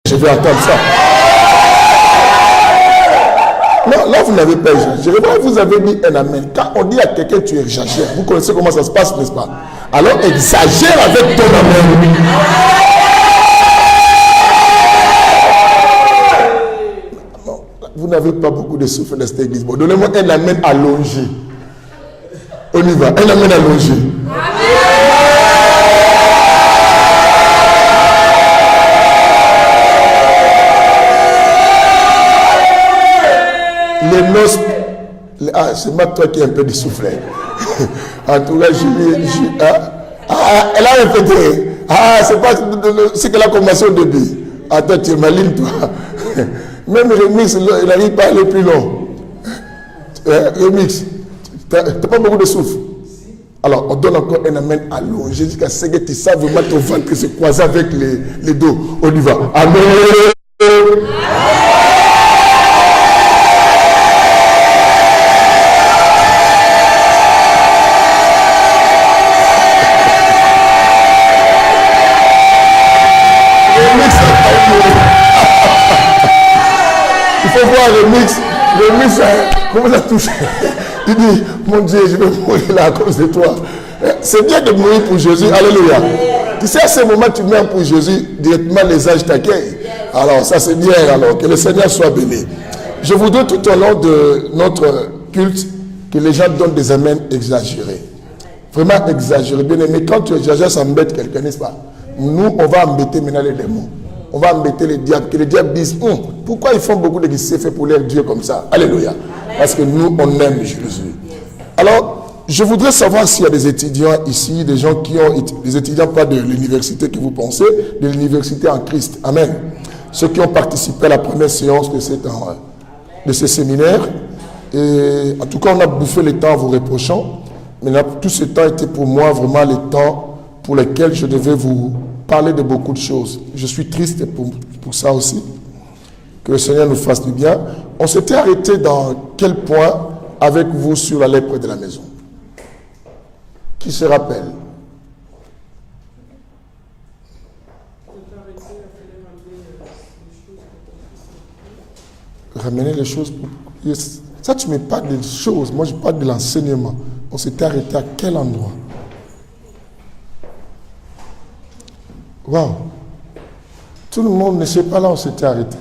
Je vais entendre ça. Non, là vous n'avez pas exagéré. Vous avez dit un amen. Quand on dit à quelqu'un tu exagères, vous connaissez comment ça se passe, n'est-ce pas? Alors exagère avec ton amen. Non, vous n'avez pas beaucoup de souffle dans cette église. Bon, donnez-moi un amen allongé. On y va. Un amen allongé. Les noces. Ah, c'est pas toi qui es un peu dessoufflé. En tout cas, elle a répété. Ah, c'est pas ce qu'elle a commencé au début. Attends, tu es maligne, toi. Même Remix, il n'arrive pas à aller plus long. Remix, tu n'as pas beaucoup de souffle. Alors, on donne encore un amen allongé jusqu'à ce que tu sais vraiment ton ventre se croise avec les dos. On y va. Amen. Il faut voir Remix, comment ça touche. Il dit, mon Dieu, je vais mourir là à cause de toi. C'est bien de mourir pour Jésus, alléluia. Tu sais, à ce moment, tu meurs pour Jésus, directement les âges t'accueillent. Alors, ça c'est bien, alors, que le Seigneur soit béni. Je voudrais tout au long de notre culte que les gens donnent des amens exagérés. Vraiment exagérés. Bien aimé, quand tu exagères, ça embête quelqu'un, n'est-ce pas? Nous, on va embêter maintenant les démons. On va embêter les diables, que les diables disent, pourquoi ils font beaucoup de qui s'est fait pour leur Dieu comme ça? Alléluia. Parce que nous, on aime Jésus. Alors, je voudrais savoir s'il y a des étudiants ici, des gens qui ont, des étudiants pas de l'université que vous pensez, de l'université en Christ. Amen. Ceux qui ont participé à la première séance de ce séminaire. Et en tout cas, on a bouffé le temps en vous reprochant. Mais tout ce temps était pour moi vraiment le temps pour lequel je devais vous parler de beaucoup de choses. Je suis triste pour ça aussi. Que le Seigneur nous fasse du bien. On s'était arrêté dans quel point avec vous sur la lèpre de la maison? Qui se rappelle? Ramener les choses. Ça, tu me parles des choses. Moi, je parle de l'enseignement. On s'était arrêté à quel endroit? Waouh! Tout le monde ne sait pas là où on s'était arrêté.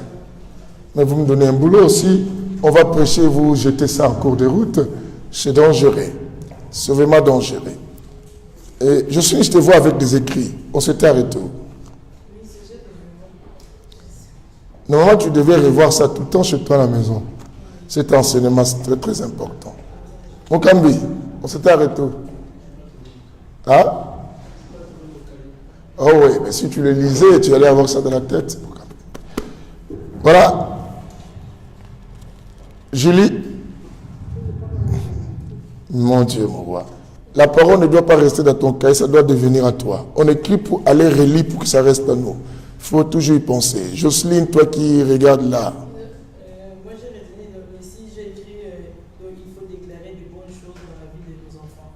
Mais vous me donnez un boulot aussi. On va prêcher, vous jetez ça en cours de route. C'est dangereux. C'est vraiment dangereux. Et je suis juste voir avec des écrits. On s'était arrêté où? Normalement, tu devais revoir ça tout le temps chez toi à la maison. Cet enseignement, c'est très très important. Mon Kambi, on s'était arrêté où? Hein? Oh oui, mais si tu le lisais, tu allais avoir ça dans la tête. Voilà. Julie. Mon Dieu, mon roi. La parole ne doit pas rester dans ton cahier, ça doit devenir à toi. On écrit pour aller relire pour que ça reste à nous. Il faut toujours y penser. Jocelyne, toi qui regardes là. Moi, j'ai retenu dans le récit, j'ai écrit il faut déclarer de bonnes choses dans la vie de nos enfants.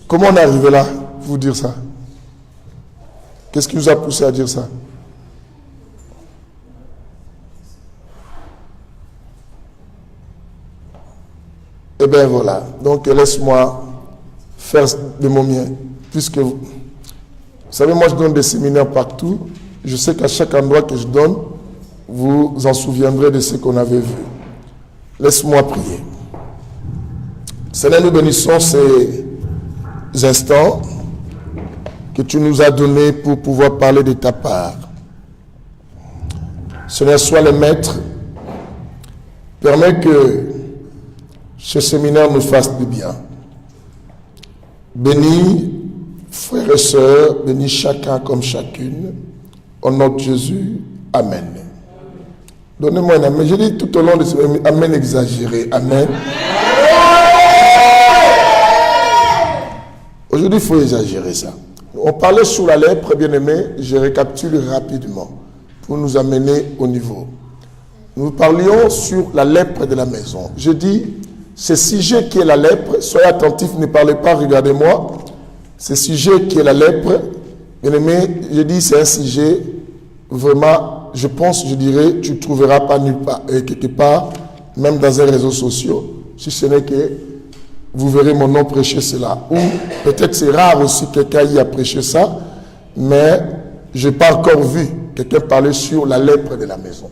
Comment on est arrivé là, vous dire ça? Qu'est-ce qui nous a poussé à dire ça? Eh bien voilà, donc laisse-moi faire de mon mieux, puisque vous savez, moi je donne des séminaires partout, je sais qu'à chaque endroit que je donne, vous en souviendrez de ce qu'on avait vu. Laisse-moi prier. Seigneur, nous bénissons ces instants que tu nous as donnés pour pouvoir parler de ta part. Seigneur, sois le maître, permets que ce séminaire nous fasse du bien. Bénis frères et sœurs, bénis chacun comme chacune. Au nom de Jésus, Amen. Donnez-moi un amen. Je dis tout au long de ce amen exagéré. Amen. Aujourd'hui, il faut exagérer ça. On parlait sur la lèpre, bien aimé. Je récapitule rapidement pour nous amener au niveau. Nous parlions sur la lèpre de la maison. Je dis, ce sujet qui est la lèpre, soyez attentifs, ne parlez pas, regardez-moi. Ce sujet qui est la lèpre, bien aimé, je dis c'est un sujet vraiment, je pense, je dirais, tu ne trouveras pas nulle part, quelque part, même dans un réseau social, si ce n'est que vous verrez mon nom prêcher cela. Ou peut-être c'est rare aussi quelqu'un y a prêché ça, mais je n'ai pas encore vu quelqu'un parler sur la lèpre de la maison.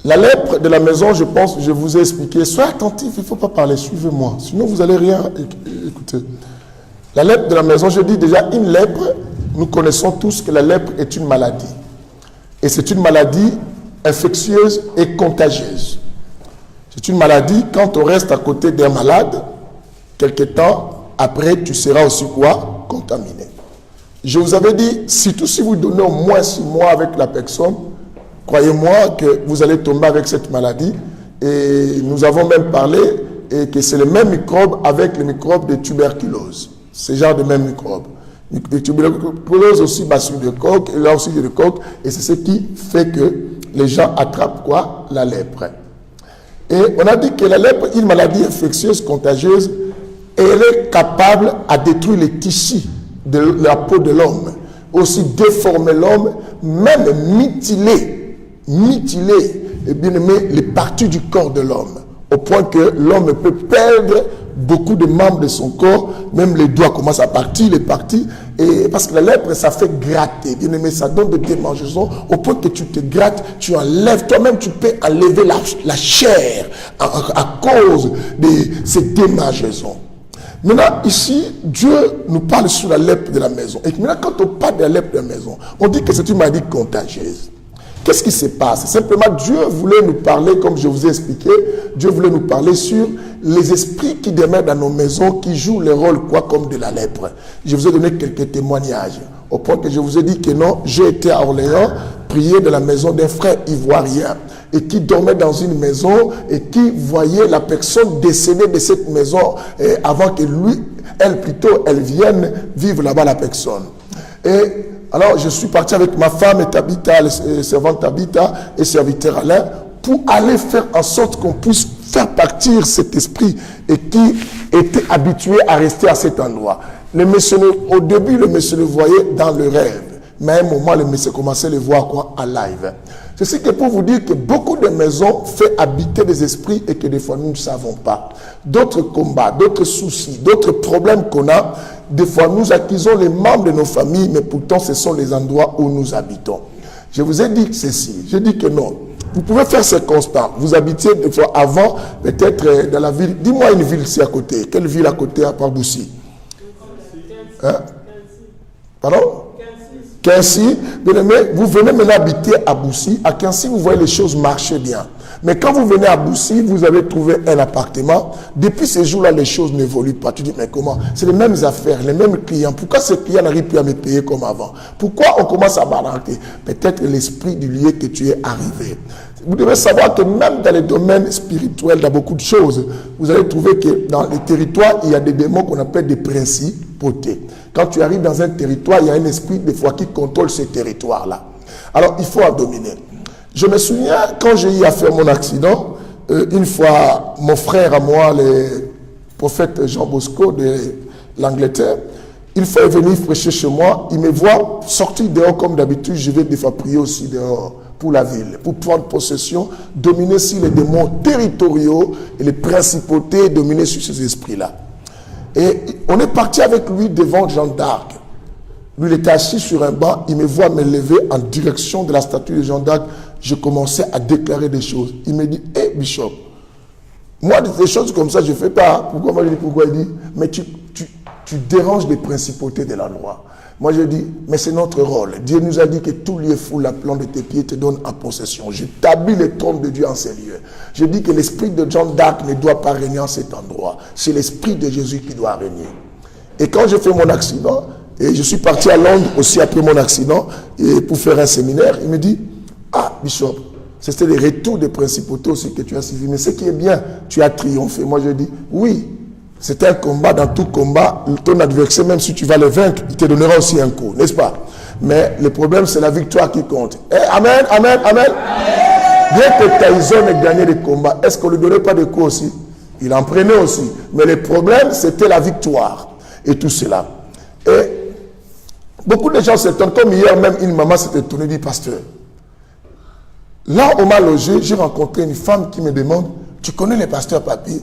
La lèpre de la maison, je pense, je vous ai expliqué. Soyez attentifs, il ne faut pas parler, suivez-moi. Sinon, vous n'allez rien écouter. La lèpre de la maison, je dis déjà, une lèpre, nous connaissons tous que la lèpre est une maladie. Et c'est une maladie infectieuse et contagieuse. C'est une maladie, quand on reste à côté d'un malade, quelque temps, après, tu seras aussi quoi? Contaminé. Je vous avais dit, surtout si vous donnez au moins 6 mois avec la personne, croyez-moi que vous allez tomber avec cette maladie. Et nous avons même parlé et que c'est le même microbe avec le microbe de tuberculose. C'est genre de même microbe. La tuberculose aussi, bacille de coque, et là aussi de coque, et c'est ce qui fait que les gens attrapent quoi? La lèpre. Et on a dit que la lèpre est une maladie infectieuse, contagieuse, et elle est capable à détruire les tissus de la peau de l'homme, aussi déformer l'homme, même mutiler, et bien aimer les parties du corps de l'homme, au point que l'homme peut perdre beaucoup de membres de son corps, même les doigts commencent à partir, les parties, et parce que la lèpre, ça fait gratter, bien aimé, ça donne des démangeaisons, au point que tu te grattes, tu enlèves, toi-même tu peux enlever la chair à cause de ces démangeaisons. Maintenant, ici, Dieu nous parle sur la lèpre de la maison. Et maintenant, quand on parle de la lèpre de la maison, on dit que c'est une maladie contagieuse. Qu'est-ce qui se passe? Simplement, Dieu voulait nous parler, comme je vous ai expliqué, Dieu voulait nous parler sur les esprits qui demeurent dans nos maisons, qui jouent le rôle quoi comme de la lèpre. Je vous ai donné quelques témoignages, au point que je vous ai dit que non, j'ai été à Orléans, prier de la maison d'un frère ivoirien, et qui dormait dans une maison, et qui voyait la personne décédée de cette maison, avant que lui, elle vienne vivre là-bas, la personne. Et alors, je suis parti avec ma femme et Tabitha, servante Tabitha et serviteur Alain, pour aller faire en sorte qu'on puisse faire partir cet esprit et qui était habitué à rester à cet endroit. Le monsieur, au début, le monsieur le voyait dans le rêve, mais à un moment, le monsieur commençait à le voir quoi, en live. Ceci que pour vous dire que beaucoup de maisons font habiter des esprits et que des fois nous ne savons pas. D'autres combats, d'autres soucis, d'autres problèmes qu'on a, des fois nous accusons les membres de nos familles, mais pourtant ce sont les endroits où nous habitons. Je vous ai dit ceci, je dis que non. Vous pouvez faire ce constat. Vous habitiez des fois avant, peut-être dans la ville. Dis-moi une ville ici à côté. Quelle ville à côté à part Boussy? Hein? Pardon? Quincy, vous venez maintenant habiter à Boussy. À Quincy, vous voyez les choses marcher bien. Mais quand vous venez à Boussy, vous avez trouvé un appartement. Depuis ces jours-là, les choses n'évoluent pas. Tu dis, mais comment? C'est les mêmes affaires, les mêmes clients. Pourquoi ces clients n'arrivent plus à me payer comme avant? Pourquoi on commence à balancer? Peut-être l'esprit du lieu que tu es arrivé. Vous devez savoir que même dans les domaines spirituels, dans beaucoup de choses, vous allez trouver que dans les territoires, il y a des démons qu'on appelle des principautés. Quand tu arrives dans un territoire, il y a un esprit des fois qui contrôle ce territoire-là. Alors, il faut en dominer. Je me souviens, quand j'ai eu à faire mon accident, une fois, mon frère à moi, le prophète Jean Bosco de l'Angleterre, il faut venir prêcher chez moi. Il me voit sortir dehors comme d'habitude. Je vais des fois prier aussi dehors pour la ville, pour prendre possession, dominer sur les démons territoriaux et les principautés, dominer sur ces esprits-là. Et on est parti avec lui devant Jeanne d'Arc. Lui, il était assis sur un banc, il me voit me lever en direction de la statue de Jeanne d'Arc. Je commençais à déclarer des choses. Il me dit, hé, Bishop, moi, des choses comme ça, je ne fais pas. Pourquoi? Moi, je dis, pourquoi? Il dit, mais tu déranges les principautés de la loi. Moi, je dis, mais c'est notre rôle. Dieu nous a dit que tout lieu fou, la plante de tes pieds te donne en possession. J'établis le trône de Dieu en ces lieux. Je dis que l'esprit de Jeanne d'Arc ne doit pas régner en cet endroit. C'est l'esprit de Jésus qui doit régner. Et quand j'ai fait mon accident, et je suis parti à Londres aussi après mon accident, et pour faire un séminaire, il me dit, ah, Bishop, c'était les retours des principautés aussi que tu as suivi. Mais ce qui est bien, tu as triomphé. Moi, je dis, oui. C'est un combat, dans tout combat, ton adversaire, même si tu vas le vaincre, il te donnera aussi un coup, n'est-ce pas? Mais le problème, c'est la victoire qui compte. Eh, amen, amen, amen. Bien que Tyson ait gagné des combats, est-ce qu'on ne lui donnait pas de coups aussi? Il en prenait aussi. Mais le problème, c'était la victoire. Et tout cela. Et Beaucoup de gens s'étonnent, comme hier même, une maman s'est étonnée du pasteur. Là, on m'a logé, j'ai rencontré une femme qui me demande, tu connais le pasteur Papi?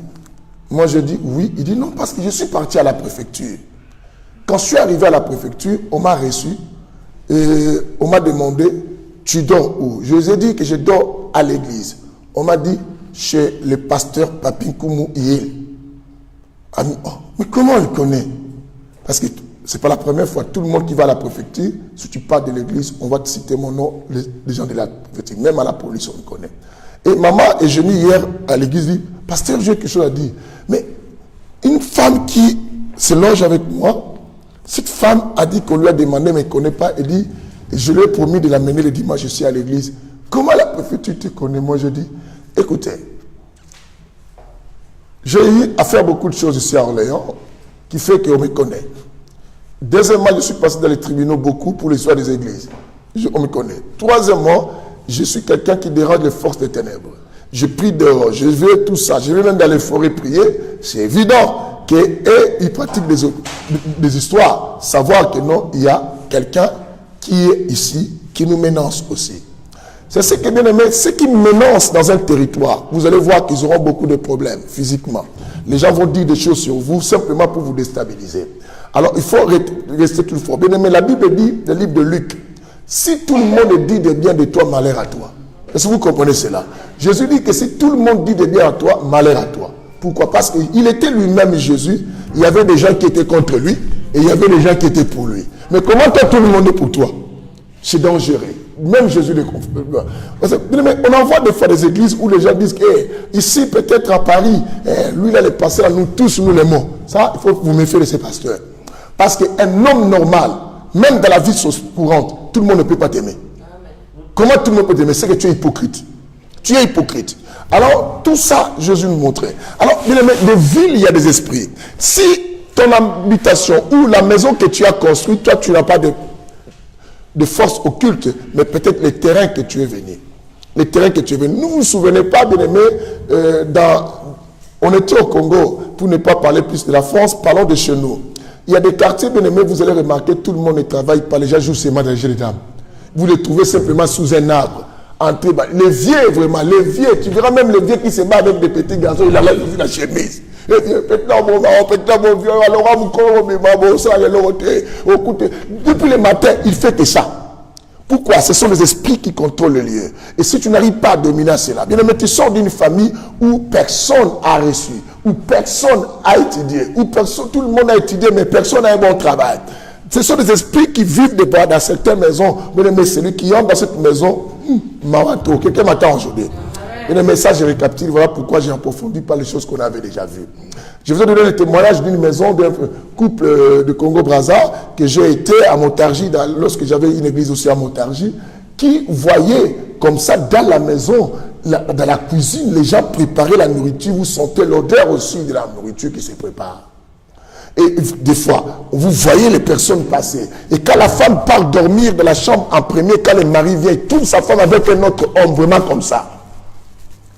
Moi, je dis oui. Il dit non, parce que je suis parti à la préfecture. Quand je suis arrivé à la préfecture, on m'a reçu et on m'a demandé, tu dors où? Je lui ai dit que je dors à l'église. On m'a dit, chez le pasteur Papi Koumou Yel. Oh, mais comment il connaît? Parce que ce n'est pas la première fois. Tout le monde qui va à la préfecture, si tu pars de l'église, on va te citer mon nom, les gens de la préfecture. Même à la police, on me connaît. Et maman est venue hier à l'église, dit, pasteur, j'ai quelque chose à dire. Mais une femme qui se loge avec moi, cette femme a dit qu'on lui a demandé, mais elle ne connaît pas. Elle dit, je lui ai promis de l'amener le dimanche, je suis à l'église. Comment la préfecture te connaît? Moi, je dis, écoutez, j'ai eu à faire beaucoup de choses ici à Orléans, qui fait qu'on me connaît. Deuxièmement, je suis passé dans les tribunaux beaucoup pour l'histoire des églises. On me connaît. Troisièmement, je suis quelqu'un qui dérange les forces des ténèbres. Je prie dehors, je vais tout ça, je vais même dans les forêts prier. C'est évident qu'ils pratiquent des histoires. Savoir que non, il y a quelqu'un qui est ici, qui nous menace aussi. C'est ce qui est bien aimé, ceux qui menacent dans un territoire, vous allez voir qu'ils auront beaucoup de problèmes physiquement. Les gens vont dire des choses sur vous simplement pour vous déstabiliser. Alors il faut rester toujours fort. Bien aimé, la Bible dit, le livre de Luc, si tout le monde dit de bien de toi, malheur à toi. Est-ce que vous comprenez cela? Jésus dit que si tout le monde dit de bien à toi, malheur à toi. Pourquoi? Parce qu'il était lui-même Jésus, il y avait des gens qui étaient contre lui, et il y avait des gens qui étaient pour lui. Mais comment toi tout le monde est pour toi? C'est dangereux. Même Jésus le confirme. On en voit des fois des églises où les gens disent que ici, peut-être à Paris, lui, il allait passer à nous tous, nous les mots. Ça, il faut vous méfier de ces pasteurs. Parce qu'un homme normal, même dans la vie courante, tout le monde ne peut pas t'aimer. Comment tout le monde peut t'aimer? C'est que tu es hypocrite. Tu es hypocrite. Alors, tout ça, Jésus nous montrait. Alors, de ville, il y a des esprits. Si ton habitation ou la maison que tu as construite, toi, tu n'as pas de force occulte, mais peut-être les terrains que tu es venu. Les terrains que tu es venu. Nous, vous vous souvenez pas, bien aimé, on était au Congo, pour ne pas parler plus de la France, parlons de chez nous. Il y a des quartiers, bien aimé, vous allez remarquer, tout le monde ne travaille pas, les gens jouent seulement dans les dames. Vous les trouvez simplement sous un arbre. Les vieux, vraiment, les vieux, tu verras même les vieux qui se battent avec des petits garçons, ils enlèvent aussi la chemise. Depuis le matin, il fait que ça. Pourquoi? Ce sont les esprits qui contrôlent le lieu. Et si tu n'arrives pas à dominer cela, bien aimé, tu sors d'une famille où personne n'a reçu, où personne n'a étudié, où tout le monde a étudié, mais personne n'a un bon travail. Ce sont des esprits qui vivent dans certaines maisons. Bien aimé, celui qui entre dans cette maison, Marato, quelqu'un m'attend aujourd'hui. Bien aimé, ça je récapitule, voilà pourquoi j'ai approfondi par les choses qu'on avait déjà vues. Je vous ai donné le témoignage d'une maison, d'un couple de Congo-Brazza, que j'ai été à Montargis, lorsque j'avais une église aussi à Montargis, qui voyait comme ça dans la maison, dans la cuisine, les gens préparaient la nourriture, vous sentez l'odeur aussi de la nourriture qui se prépare. Et des fois, vous voyez les personnes passer. Et quand la femme part dormir dans la chambre en premier, quand le mari vient, il trouve sa femme avec un autre homme, vraiment comme ça.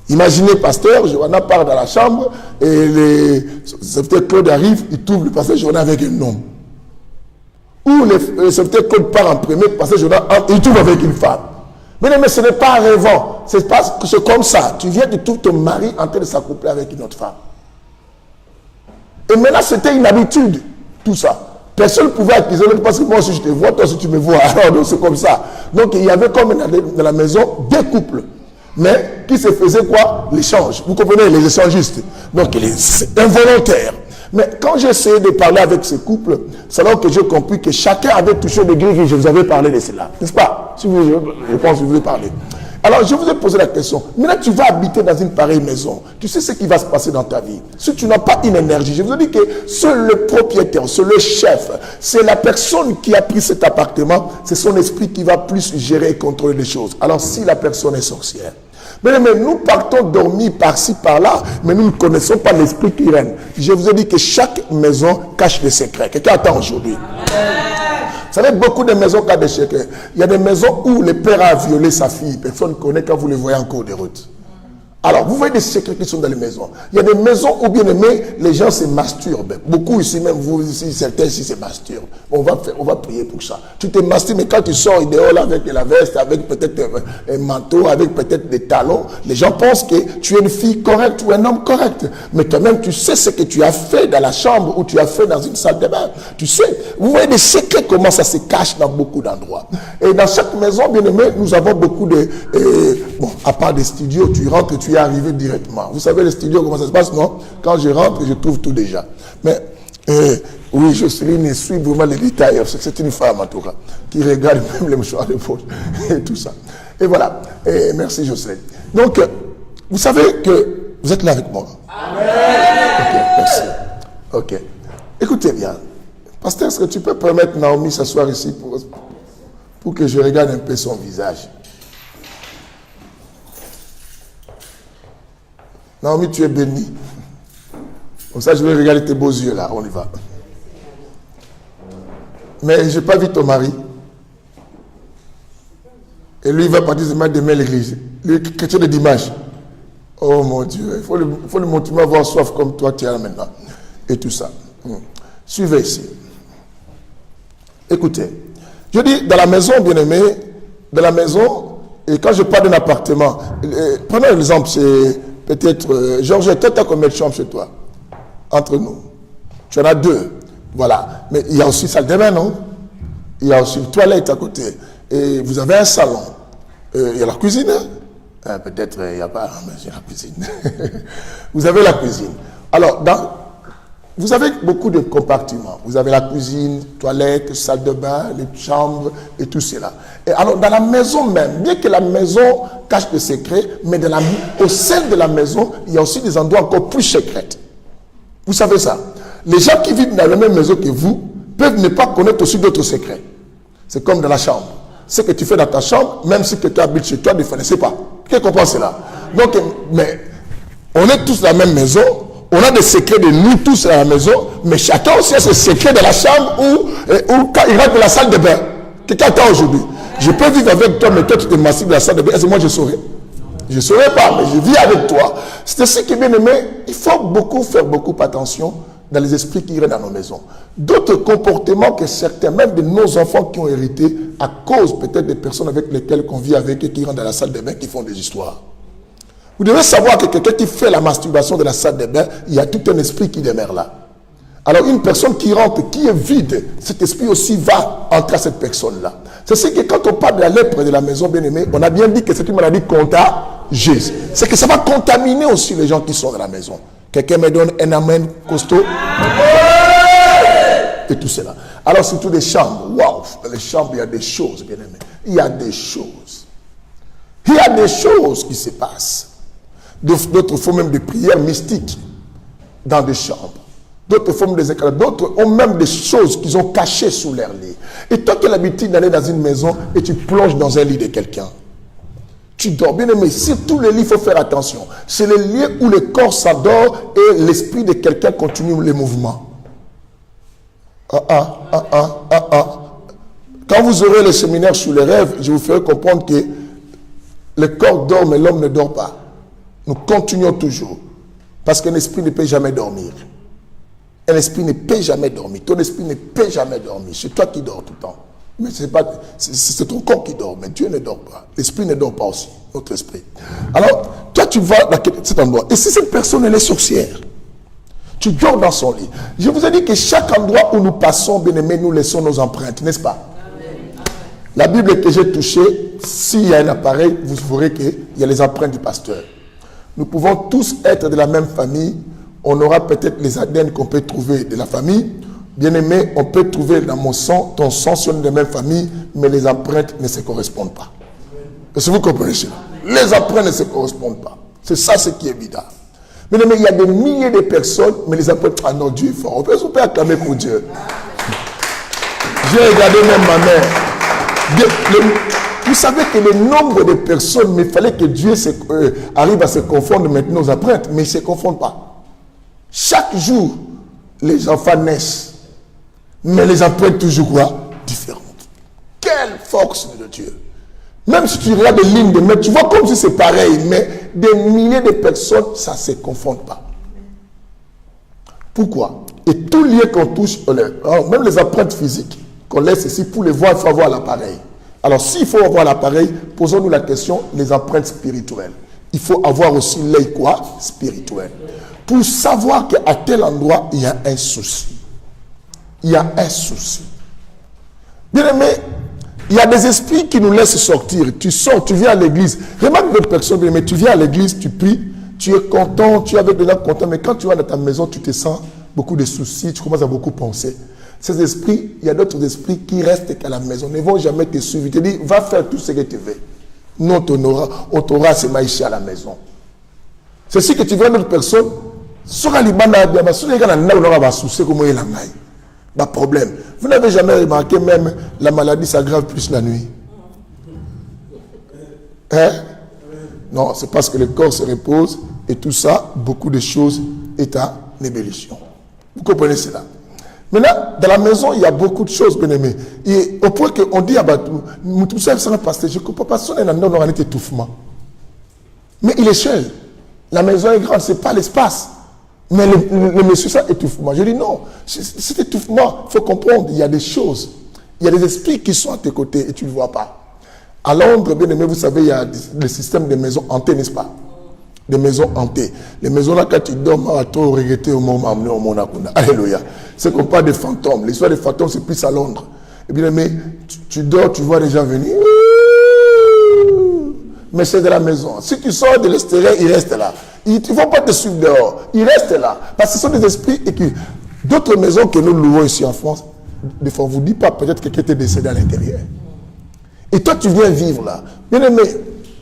Imaginez, pasteur, Johanna part dans la chambre et le secrétaire Claude arrive, il trouve le pasteur Johanna avec un homme. Ou le secrétaire Claude part en premier, le pasteur Johanna, il trouve avec une femme. Mais ce n'est pas rêvant, c'est comme ça. Tu viens de trouver ton mari en train de s'accoupler avec une autre femme. Et maintenant, c'était une habitude, tout ça. Personne ne pouvait accuser l'autre parce que moi aussi je te vois, toi aussi tu me vois. Alors, c'est comme ça. Donc, il y avait comme dans la maison deux couples. Mais qui se faisait quoi? L'échange. Vous comprenez, les échangistes. Donc, c'est involontaire. Mais quand j'ai essayé de parler avec ce couple, c'est alors que j'ai compris que chacun avait touché des grilles. Je vous avais parlé de cela. N'est-ce pas? Si vous, je pense que je vous ai parlé. Alors, je vous ai posé la question. Maintenant, tu vas habiter dans une pareille maison. Tu sais ce qui va se passer dans ta vie. Si tu n'as pas une énergie, je vous ai dit que seul le propriétaire, seul le chef, c'est la personne qui a pris cet appartement, c'est son esprit qui va plus gérer et contrôler les choses. Alors, si la personne est sorcière, mais nous partons dormir par-ci, par-là, mais nous ne connaissons pas l'esprit qui règne. Je vous ai dit que chaque maison cache des secrets. Quelqu'un attend aujourd'hui. Vous savez, beaucoup de maisons cachent des secrets. Il y a des maisons où le père a violé sa fille. Personne ne connaît quand vous le voyez en cours de route. Alors, vous voyez des secrets qui sont dans les maisons. Il y a des maisons où, bien aimé, les gens se masturbent. Beaucoup ici, même vous ici, certains ici se masturbent. On va prier pour ça. Tu te masturbes, mais quand tu sors dehors là, avec la veste, avec peut-être un manteau, avec peut-être des talons, les gens pensent que tu es une fille correcte ou un homme correct. Mais toi-même, tu sais ce que tu as fait dans la chambre ou tu as fait dans une salle de bain. Tu sais, vous voyez des secrets, comment ça se cache dans beaucoup d'endroits. Et dans chaque maison, bien aimé, nous avons beaucoup de... bon, à part des studios, tu rentres, tu es arrivé directement. Vous savez, les studios, comment ça se passe, non? Quand je rentre, je trouve tout déjà. Mais, oui, Jocelyne suit vraiment les détails. C'est une femme, en tout cas, qui regarde même les mouchoirs de poche et tout ça. Et voilà. Et merci, Jocelyne. Donc, vous savez que vous êtes là avec moi. Amen. Ok, merci. Ok. Écoutez bien. Pasteur, est-ce que tu peux permettre Naomi s'asseoir ici pour que je regarde un peu son visage? Naomi, tu es bénie. Comme ça, je vais regarder tes beaux yeux là. On y va. Mais je n'ai pas vu ton mari. Et lui, il va partir demain à l'église. Lui, chrétien de dimanche. Oh mon Dieu. Il faut le montrer à avoir soif comme toi, tu es là maintenant. Et tout ça. Suivez ici. Écoutez. Je dis, dans la maison, bien aimé, dans la maison, et quand je parle d'un appartement, prenons l'exemple, c'est... Peut-être, Georges, toi, tu as combien de chambres chez toi? Entre nous. Tu en as 2. Voilà. Mais il y a aussi salle de bain, non? Il y a aussi une toilette à côté. Et vous avez un salon. Il y a la cuisine. Hein? Peut-être, il n'y a pas, mais j'ai la cuisine. Vous avez la cuisine. Alors, vous avez beaucoup de compartiments. Vous avez la cuisine, toilette, salle de bain, les chambres et tout cela. Et alors, dans la maison même, bien que la maison cache des secrets, mais au sein de la maison, il y a aussi des endroits encore plus secrets. Vous savez ça? Les gens qui vivent dans la même maison que vous peuvent ne pas connaître aussi d'autres secrets. C'est comme dans la chambre. Ce que tu fais dans ta chambre, même si tu habites chez toi, ne connaissez pas. Qui comprend cela? Donc, mais on est tous dans la même maison. On a des secrets de nous tous à la maison, mais chacun aussi a ses secrets de la chambre ou quand il rentre dans la salle de bain. Quelqu'un attend aujourd'hui. Je peux vivre avec toi, mais toi tu te massives dans la salle de bain. Est-ce que moi je saurais? Je ne saurais pas, mais je vis avec toi. C'est ce qui est bien aimé. Il faut faire beaucoup attention dans les esprits qui rentrent dans nos maisons. D'autres comportements que certains, même de nos enfants qui ont hérité, à cause peut-être des personnes avec lesquelles on vit avec et qui rentrent dans la salle de bain, qui font des histoires. Vous devez savoir que quelqu'un qui fait la masturbation de la salle de bain, il y a tout un esprit qui demeure là. Alors une personne qui rentre, qui est vide, cet esprit aussi va entrer à cette personne-là. C'est ce que quand on parle de la lèpre de la maison bien-aimée, on a bien dit que c'est une maladie contagieuse. C'est que ça va contaminer aussi les gens qui sont dans la maison. Quelqu'un me donne un amen costaud. Et tout cela. Alors surtout des chambres. Waouh, dans les chambres, il y a des choses, bien-aimés. Il y a des choses. Il y a des choses qui se passent. D'autres font même des prières mystiques dans des chambres. D'autres font des éclats. D'autres ont même des choses qu'ils ont cachées sous leur lit. Et toi qui as l'habitude d'aller dans une maison et tu plonges dans un lit de quelqu'un, tu dors bien aimé. Surtout les lits, il faut faire attention. C'est le lieu où le corps s'endort et l'esprit de quelqu'un continue les mouvements. Quand vous aurez le séminaire sur les rêves, je vous ferai comprendre que le corps dort mais l'homme ne dort pas. Nous continuons toujours. Parce qu'un esprit ne peut jamais dormir. Un esprit ne peut jamais dormir. Ton esprit ne peut jamais dormir. C'est toi qui dors tout le temps. Mais c'est ton corps qui dort. Mais Dieu ne dort pas. L'esprit ne dort pas aussi. Notre esprit. Alors, toi tu vas dans cet endroit. Et si cette personne elle est sorcière, tu dors dans son lit. Je vous ai dit que chaque endroit où nous passons, bien aimé, nous laissons nos empreintes. N'est-ce pas? La Bible que j'ai touchée, s'il y a un appareil, vous verrez qu'il y a les empreintes du pasteur. Nous pouvons tous être de la même famille. On aura peut-être les ADN qu'on peut trouver de la famille. Bien aimé, on peut trouver dans mon sang, ton sang sur de la même famille, mais les empreintes ne se correspondent pas. Est-ce que vous comprenez cela? Les empreintes ne se correspondent pas. C'est ça ce qui est évident. Mais il y a des milliers de personnes, mais les empreintes, ah non, Dieu est fort. On peut acclamer pour Dieu. J'ai regardé même ma mère. Vous savez que le nombre de personnes, mais il fallait que Dieu arrive à se confondre maintenant aux empreintes, mais ils ne se confondent pas. Chaque jour, les enfants naissent, mais les empreintes toujours quoi? Différentes. Quelle force de Dieu! Même si tu regardes des lignes de mètres, tu vois comme si c'est pareil, mais des milliers de personnes, ça ne se confond pas. Pourquoi? Et tout lieu qu'on touche, même les empreintes physiques qu'on laisse ici, pour les voir, il faut avoir l'appareil. Alors s'il faut avoir l'appareil, posons-nous la question, les empreintes spirituelles. Il faut avoir aussi l'œil quoi? Spirituel. Pour savoir qu'à tel endroit, il y a un souci. Il y a un souci. Bien aimé, il y a des esprits qui nous laissent sortir. Tu sors, tu viens à l'église. Remarque d'autres personnes, bien aimé, tu viens à l'église, tu pries, tu es content, tu es avec des gens contents, mais quand tu vas dans ta maison, tu te sens beaucoup de soucis, tu commences à beaucoup penser. Ces esprits, il y a d'autres esprits qui restent qu'à la maison, ne vont jamais te suivre. Ils te disent, va faire tout ce que tu veux. Nous, on t'aura ces maïchis à la maison. C'est si que tu vois d'autres personnes, problème. Vous n'avez jamais remarqué même la maladie s'aggrave plus la nuit. Hein? Non, c'est parce que le corps se repose et tout ça, beaucoup de choses est en ébullition. Vous comprenez cela? Maintenant, dans la maison, il y a beaucoup de choses, bien aimés. Et au point qu'on dit, tout ça, c'est un pasteur. Je ne comprends pas, son on a un étouffement. Mais il est seul. La maison est grande, ce n'est pas l'espace. Mais le monsieur, ça, étouffement. Je dis non, cet étouffement, il faut comprendre, il y a des choses. Il y a des esprits qui sont à tes côtés et tu ne le vois pas. À Londres, bien aimé, vous savez, il y a le système des maisons hantées, n'est-ce pas? Des maisons hantées. Les maisons là, quand tu dors, on va trop regretter au moment amené au monde. Alléluia. C'est qu'on parle des fantômes. L'histoire des fantômes, c'est plus à Londres. Et bien, mais tu dors, tu vois les gens venir. Mais c'est de la maison. Si tu sors de l'extérieur, ils restent là. Ils ne vont pas te suivre dehors. Ils restent là. Parce que ce sont des esprits et que d'autres maisons que nous louons ici en France, des fois, on ne vous dit pas, peut-être que quelqu'un était décédé à l'intérieur. Et toi, tu viens vivre là. Bien aimé,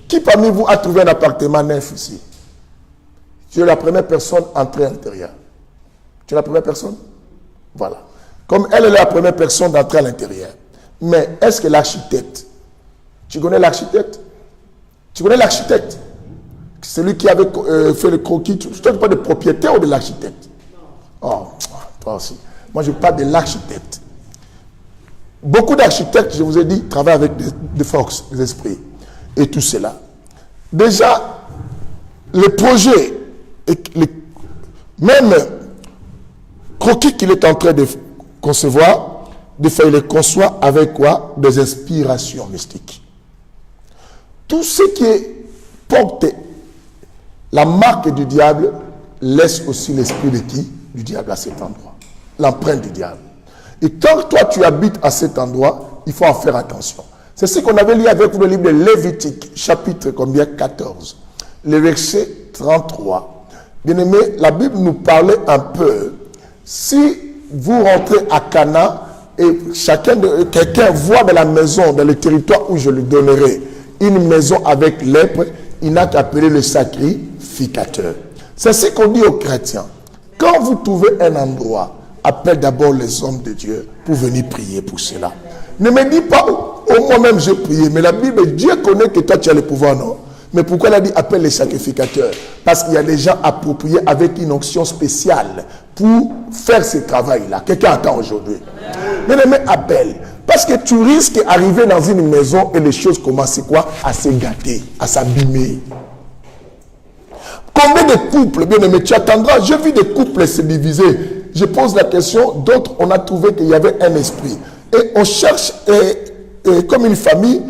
qui parmi vous a trouvé un appartement neuf ici? Tu es la première personne entrée à l'intérieur. Tu es la première personne? Voilà. Comme elle est la première personne d'entrer à l'intérieur. Mais est-ce que l'architecte, tu connais l'architecte? Tu connais l'architecte? Celui qui avait fait le croquis. Tu ne parles pas de propriétaire ou de l'architecte? Oh, toi aussi. Moi, je parle de l'architecte. Beaucoup d'architectes, je vous ai dit, travaillent avec des forces, des esprits. Et tout cela. Déjà, le projet, même croquis qu'il est en train de concevoir, de faire, il le conçoit avec quoi? Des inspirations mystiques. Tout ce qui porte la marque du diable laisse aussi l'esprit de qui? Du diable à cet endroit. L'empreinte du diable. Et quand toi tu habites à cet endroit, il faut en faire attention. C'est ce qu'on avait lu avec le livre de Lévitique, chapitre combien? 14. Le verset 33. Bien aimé, la Bible nous parlait un peu. Si vous rentrez à Cana et quelqu'un voit dans la maison, dans le territoire où je lui donnerai, une maison avec lèpre, il n'a qu'à appeler le sacrificateur. C'est ce qu'on dit aux chrétiens. Quand vous trouvez un endroit, appelle d'abord les hommes de Dieu pour venir prier pour cela. Ne me dis pas, oh, moi-même j'ai prié, mais la Bible, Dieu connaît que toi tu as le pouvoir, non? Mais pourquoi elle a dit appelle les sacrificateurs? Parce qu'il y a des gens appropriés avec une onction spéciale pour faire ce travail-là. Quelqu'un attend aujourd'hui. Mais appelle. Parce que tu risques d'arriver dans une maison et les choses commencent quoi? À se gâter, à s'abîmer. Combien de couples, bien aimé, tu attendras? J'ai vu des couples se diviser. Je pose la question, d'autres, on a trouvé qu'il y avait un esprit. Et on cherche, comme une famille,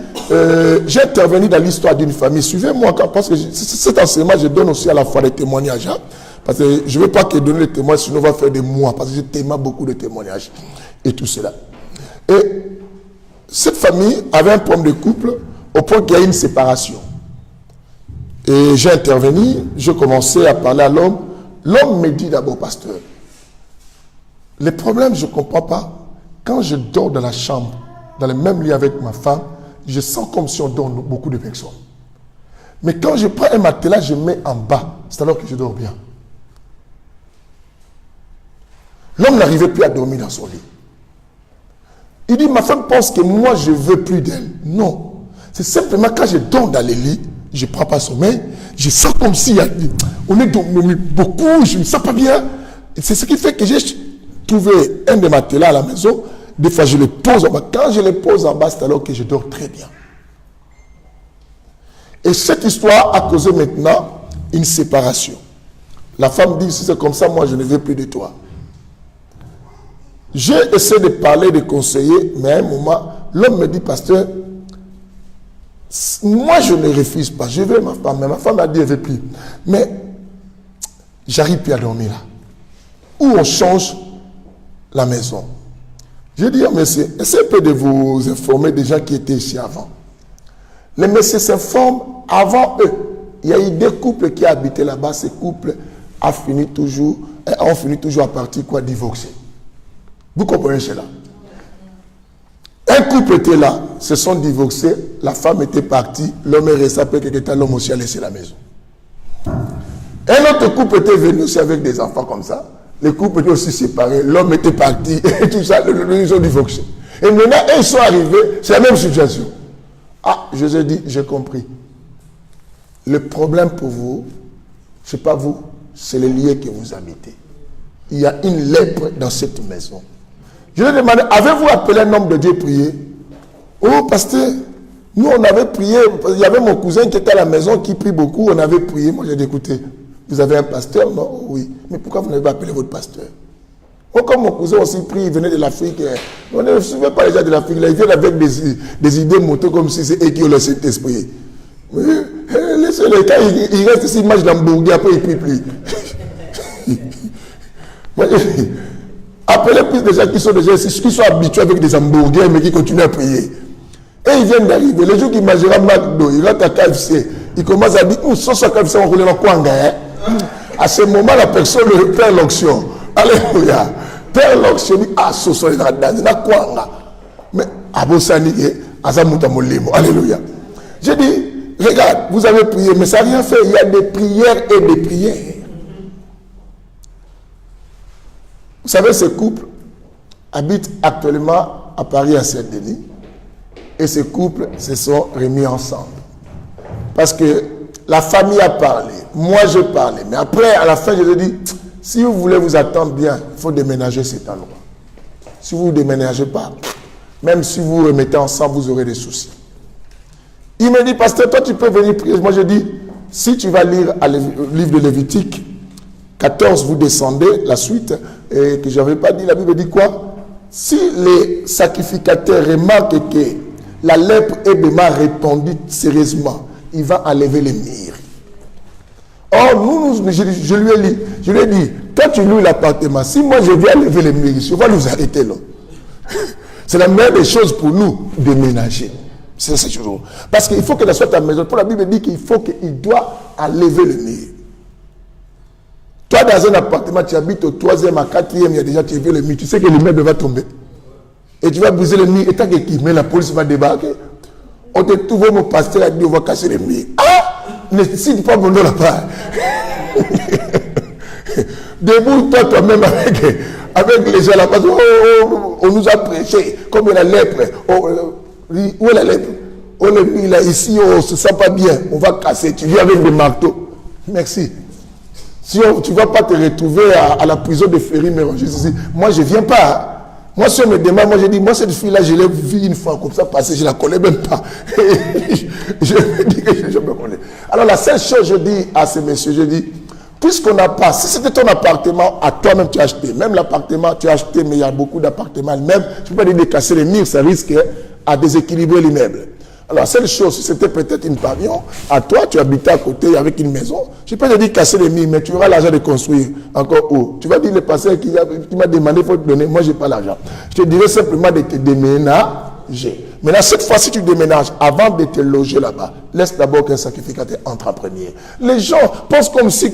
j'ai intervenu dans l'histoire d'une famille. Suivez-moi, parce que cet enseignement, je donne aussi à la fois des témoignages. Hein, parce que je ne veux pas que donner des témoignages, sinon on va faire des mois, parce que j'ai tellement beaucoup de témoignages. Et tout cela. Et cette famille avait un problème de couple, au point qu'il y a une séparation. Et j'ai intervenu, je commençais à parler à l'homme. L'homme me dit d'abord, pasteur, les problèmes, je ne comprends pas. Quand je dors dans la chambre, dans le même lit avec ma femme, je sens comme si on dort beaucoup de personnes. Mais quand je prends un matelas, je mets en bas. C'est alors que je dors bien. L'homme n'arrivait plus à dormir dans son lit. Il dit, ma femme pense que moi, je ne veux plus d'elle. Non. C'est simplement quand je dors dans le lit, je ne prends pas sommeil, je sens comme si on est dormi beaucoup, je ne me sens pas bien. C'est ce qui fait que j'ai trouvé un de matelas à la maison. Des fois, je le pose en bas. Quand je le pose en bas, c'est alors que je dors très bien. Et cette histoire a causé maintenant une séparation. La femme dit, si c'est comme ça, moi je ne veux plus de toi. J'ai essayé de parler, de conseiller, mais à un moment, l'homme me dit, pasteur, moi je ne refuse pas, je veux ma femme, mais ma femme a dit, elle ne veut plus. Mais j'arrive plus à dormir là. Ou on change la maison. J'ai dit, oh, monsieur, essayez un peu de vous informer des gens qui étaient ici avant. Les messieurs s'informent avant eux. Il y a eu des couples qui habitaient là-bas. Ces couples ont fini toujours à partir quoi, divorcer. Vous comprenez cela? Un couple était là, se sont divorcés, la femme était partie, l'homme est resté après quelques temps, l'homme aussi a laissé la maison. Un autre couple était venu aussi avec des enfants comme ça. Les couples étaient aussi séparés, l'homme était parti, et tout ça, ils ont divorcé. Et maintenant, ils sont arrivés, c'est la même situation. Ah, Jésus dit, j'ai compris. Le problème pour vous, ce n'est pas vous, c'est les lieux que vous habitez. Il y a une lèpre dans cette maison. Je lui ai demandé, avez-vous appelé un homme de Dieu prier? Oh, pasteur, nous on avait prié, il y avait mon cousin qui était à la maison, qui prie beaucoup, on avait prié. Moi j'ai dit, écoutez, vous avez un pasteur? Non? Oh, oui. Mais pourquoi vous n'avez pas appelé votre pasteur? Oh, comme mon cousin aussi prie, il venait de l'Afrique. On ne suivait pas les gens de l'Afrique, là, ils viennent avec des idées montées comme si c'est eux qui ont le Saint-Esprit. Laissez-les, quand il reste ici, il mange l'hamburger, après il prie plus. Moi, appelez plus des gens qui sont déjà ici, qui sont habitués avec des hamburgers, mais qui continuent à prier. Et ils viennent d'arriver. Les jours qu'il mangera McDo, il rentre à KFC, il commence à dire, ça KFC, on roule dans quoi, à ce moment, la personne perd l'onction. Alléluia. Perd l'onction, dit, ah, ce sont les radans, il y a quoi, mais, abosani, azamuta molimo. Alléluia. J'ai dit, regarde, vous avez prié, mais ça n'a rien fait. Il y a des prières et des prières. Vous savez, ce couple habite actuellement à Paris, à Saint-Denis. Et ce couple se sont remis ensemble. Parce que la famille a parlé. Moi, je parlais. Mais après, à la fin, je lui ai dit, si vous voulez vous attendre bien, il faut déménager cet endroit. Si vous ne déménagez pas, même si vous vous remettez ensemble, vous aurez des soucis. Il me dit, pasteur, toi tu peux venir prier. Moi je dis, si tu vas lire le livre de Lévitique 14, vous descendez, la suite, et que je n'avais pas dit, la Bible dit quoi? Si les sacrificateurs remarquent que la lèpre est vraiment répandue sérieusement, il va enlever les murs. Or, je lui ai dit, quand tu loues l'appartement, si moi je viens enlever les murs, on va nous arrêter là. C'est la meilleure des choses pour nous, déménager. C'est ce jour. Parce qu'il faut qu'elle soit ta maison. Pour la Bible dit qu'il faut qu'il doit enlever le mur. Toi, dans un appartement, tu habites au 3e, à 4e, il y a déjà tu veux le mur. Tu sais que l'immeuble va tomber. Et tu vas briser le mur. Et tant que la police va débarquer. On te trouve, mon pasteur a dit, on va casser le mur. Ah! Ne cite pas mon nom là-bas. Débrouille-toi toi-même avec les gens là-bas. On nous a prêché comme la lèpre. Où est la lèpre? On est mis là, ici, on ne se sent pas bien. On va casser. Tu viens avec des marteaux. Merci. Si tu ne vas pas te retrouver à la prison de Ferry-Mérangis ici. Moi, je ne viens pas. Moi, si on me demande, moi, je dis, moi, cette fille-là, je l'ai vue une fois comme ça passer. Je ne la connais même pas. Je me dis que je me connais. Alors, la seule chose, je dis à ces messieurs, je dis, puisqu'on n'a pas, si c'était ton appartement, à toi-même tu as acheté, même l'appartement tu as acheté, mais il y a beaucoup d'appartements, même, je ne peux pas dire de casser les murs, ça risque à déséquilibrer l'immeuble. Alors, la seule chose, si c'était peut-être une pavillon, à toi, tu habitais à côté avec une maison, je peux te dire casser les murs, mais tu auras l'argent de construire encore haut. Tu vas dire le pasteur qui m'a demandé, il faut te donner, moi je n'ai pas l'argent. Je te dirais simplement de te déménager. Maintenant, cette fois, si tu déménages, avant de te loger là-bas, laisse d'abord qu'un sacrificateur entre en premier. Les gens pensent comme si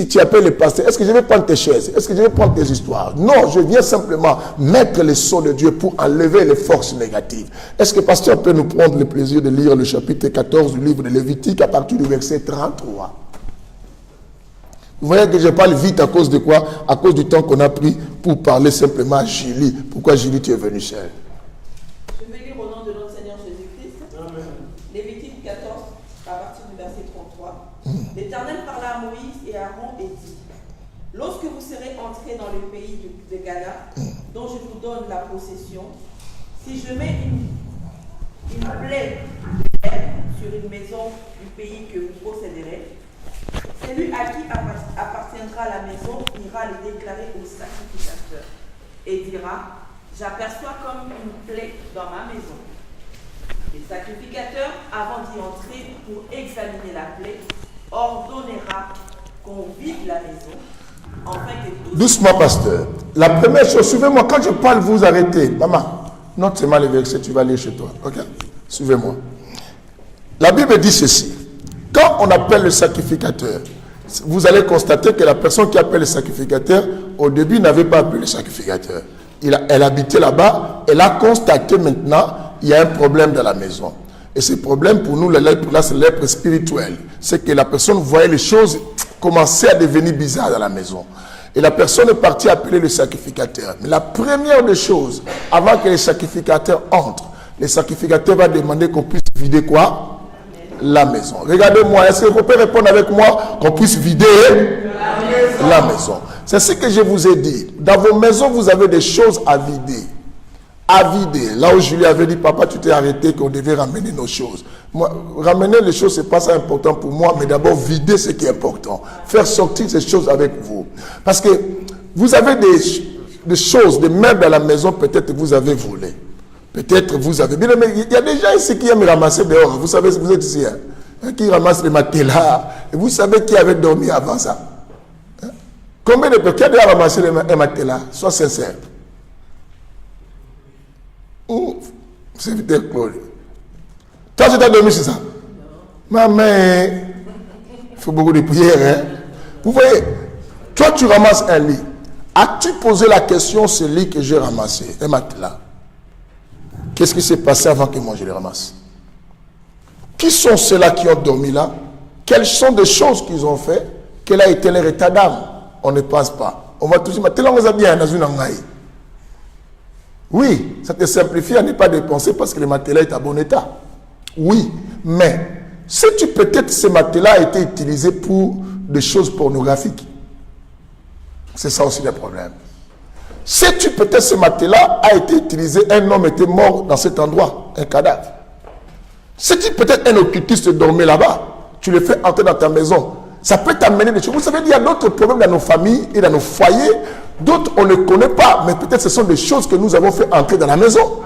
tu appelles le pasteur, est-ce que je vais prendre tes chaises? Est-ce que je vais prendre tes histoires? Non, je viens simplement mettre les sons de Dieu pour enlever les forces négatives. Est-ce que le pasteur peut nous prendre le plaisir de lire le chapitre 14 du livre de Lévitique à partir du verset 33? Vous voyez que je parle vite à cause de quoi? À cause du temps qu'on a pris pour parler simplement à Julie. Pourquoi Julie, tu es venue seule? Lévitique 14, à partir du verset 33. L'Éternel parla à Moïse et à Aaron et dit, lorsque vous serez entrés dans le pays de Ghana, dont je vous donne la possession, si je mets une plaie de lèpre sur une maison du pays que vous posséderez, celui à qui appartiendra la maison ira le déclarer au sacrificateur et dira: j'aperçois comme une plaie dans ma maison. Le sacrificateur, avant d'y entrer pour examiner la plaie, ordonnera qu'on vide la maison, afin que tout... Doucement, pasteur. La première chose, suivez-moi. Quand je parle, vous arrêtez. Maman, note seulement les versets, tu vas lire chez toi. Ok? Suivez-moi. La Bible dit ceci. Quand on appelle le sacrificateur, vous allez constater que la personne qui appelle le sacrificateur, au début, n'avait pas appelé le sacrificateur. Elle habitait là-bas. Elle a constaté maintenant, il y a un problème dans la maison. Et ce problème, pour nous, là, c'est l'être spirituel. C'est que la personne voyait les choses commencer à devenir bizarres dans la maison. Et la personne est partie appeler le sacrificateur. Mais la première des choses, avant que le sacrificateur entre, le sacrificateur va demander qu'on puisse vider quoi? La maison. Regardez-moi, est-ce que vous pouvez répondre avec moi qu'on puisse vider la maison? C'est ce que je vous ai dit. Dans vos maisons, vous avez des choses à vider. À vider. Là où Julie avait dit, papa, tu t'es arrêté qu'on devait ramener nos choses. Moi, ramener les choses, ce n'est pas ça important pour moi, mais d'abord vider ce qui est important. Faire sortir ces choses avec vous. Parce que vous avez des choses, des meubles à la maison, peut-être vous avez volé. Peut-être vous avez... Mais il y a des gens ici qui aiment ramasser dehors. Vous savez, vous êtes ici, hein, qui ramassent les matelas. Et vous savez qui avait dormi avant ça? Hein? Combien de personnes qui a déjà ramassé les matelas? Sois sincère. C'est vite Claude. Toi, tu t'as dormi sur ça? Maman, il faut beaucoup de prières. Hein? Vous voyez, toi, tu ramasses un lit. As-tu posé la question, ce lit que j'ai ramassé, un matelas? Qu'est-ce qui s'est passé avant que moi je les ramasse? Qui sont ceux-là qui ont dormi là? Quelles sont des choses qu'ils ont fait? Quel a été leur état d'âme? On ne pense pas. On va tout dire, mais on a bien dans une angaï. Oui, ça te simplifie à ne pas dépenser parce que le matelas est à bon état. Oui, mais si peut-être ce matelas a été utilisé pour des choses pornographiques, c'est ça aussi le problème. Si peut-être ce matelas a été utilisé, un homme était mort dans cet endroit, un cadavre. Si peut-être un occultiste dormait là-bas, tu le fais entrer dans ta maison, ça peut t'amener des choses. Vous savez, il y a d'autres problèmes dans nos familles et dans nos foyers. D'autres, on ne connaît pas, mais peut-être ce sont des choses que nous avons fait entrer dans la maison. Amen.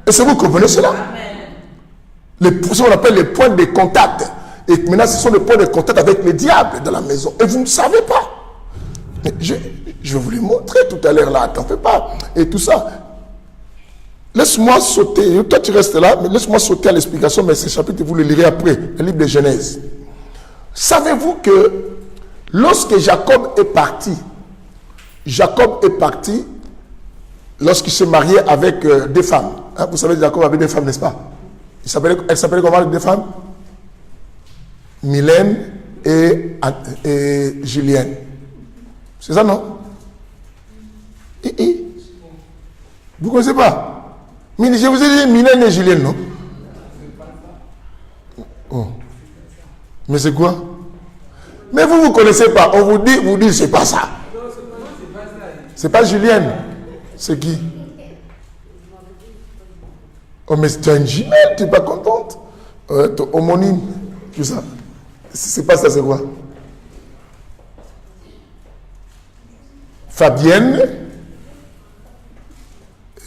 Est-ce que vous comprenez cela? Ce qu'on appelle les points de contact. Et maintenant, ce sont les points de contact avec le diable dans la maison. Et vous ne savez pas. Mais je vais vous les montrer tout à l'heure là, t'en fais pas. Et tout ça. Laisse-moi sauter. Toi, tu restes là, mais laisse-moi sauter à l'explication, mais ce chapitre, vous le lirez après, le livre de Genèse. Savez-vous que lorsque Jacob est parti lorsqu'il se mariait avec des femmes. Hein, vous savez, Jacob avait des femmes, n'est-ce pas? Elle s'appelait comment les deux femmes? Mylène et Julienne. C'est ça, non? Vous ne connaissez pas? Mais je vous ai dit Mylène et Julienne, non? Oh. Mais c'est quoi? Mais vous ne connaissez pas. On vous dit, c'est pas ça. C'est pas Julienne. C'est qui? Oh, mais c'est une jumelle, tu n'es pas contente? Ton homonyme, tout ça. C'est pas ça, c'est quoi? Fabienne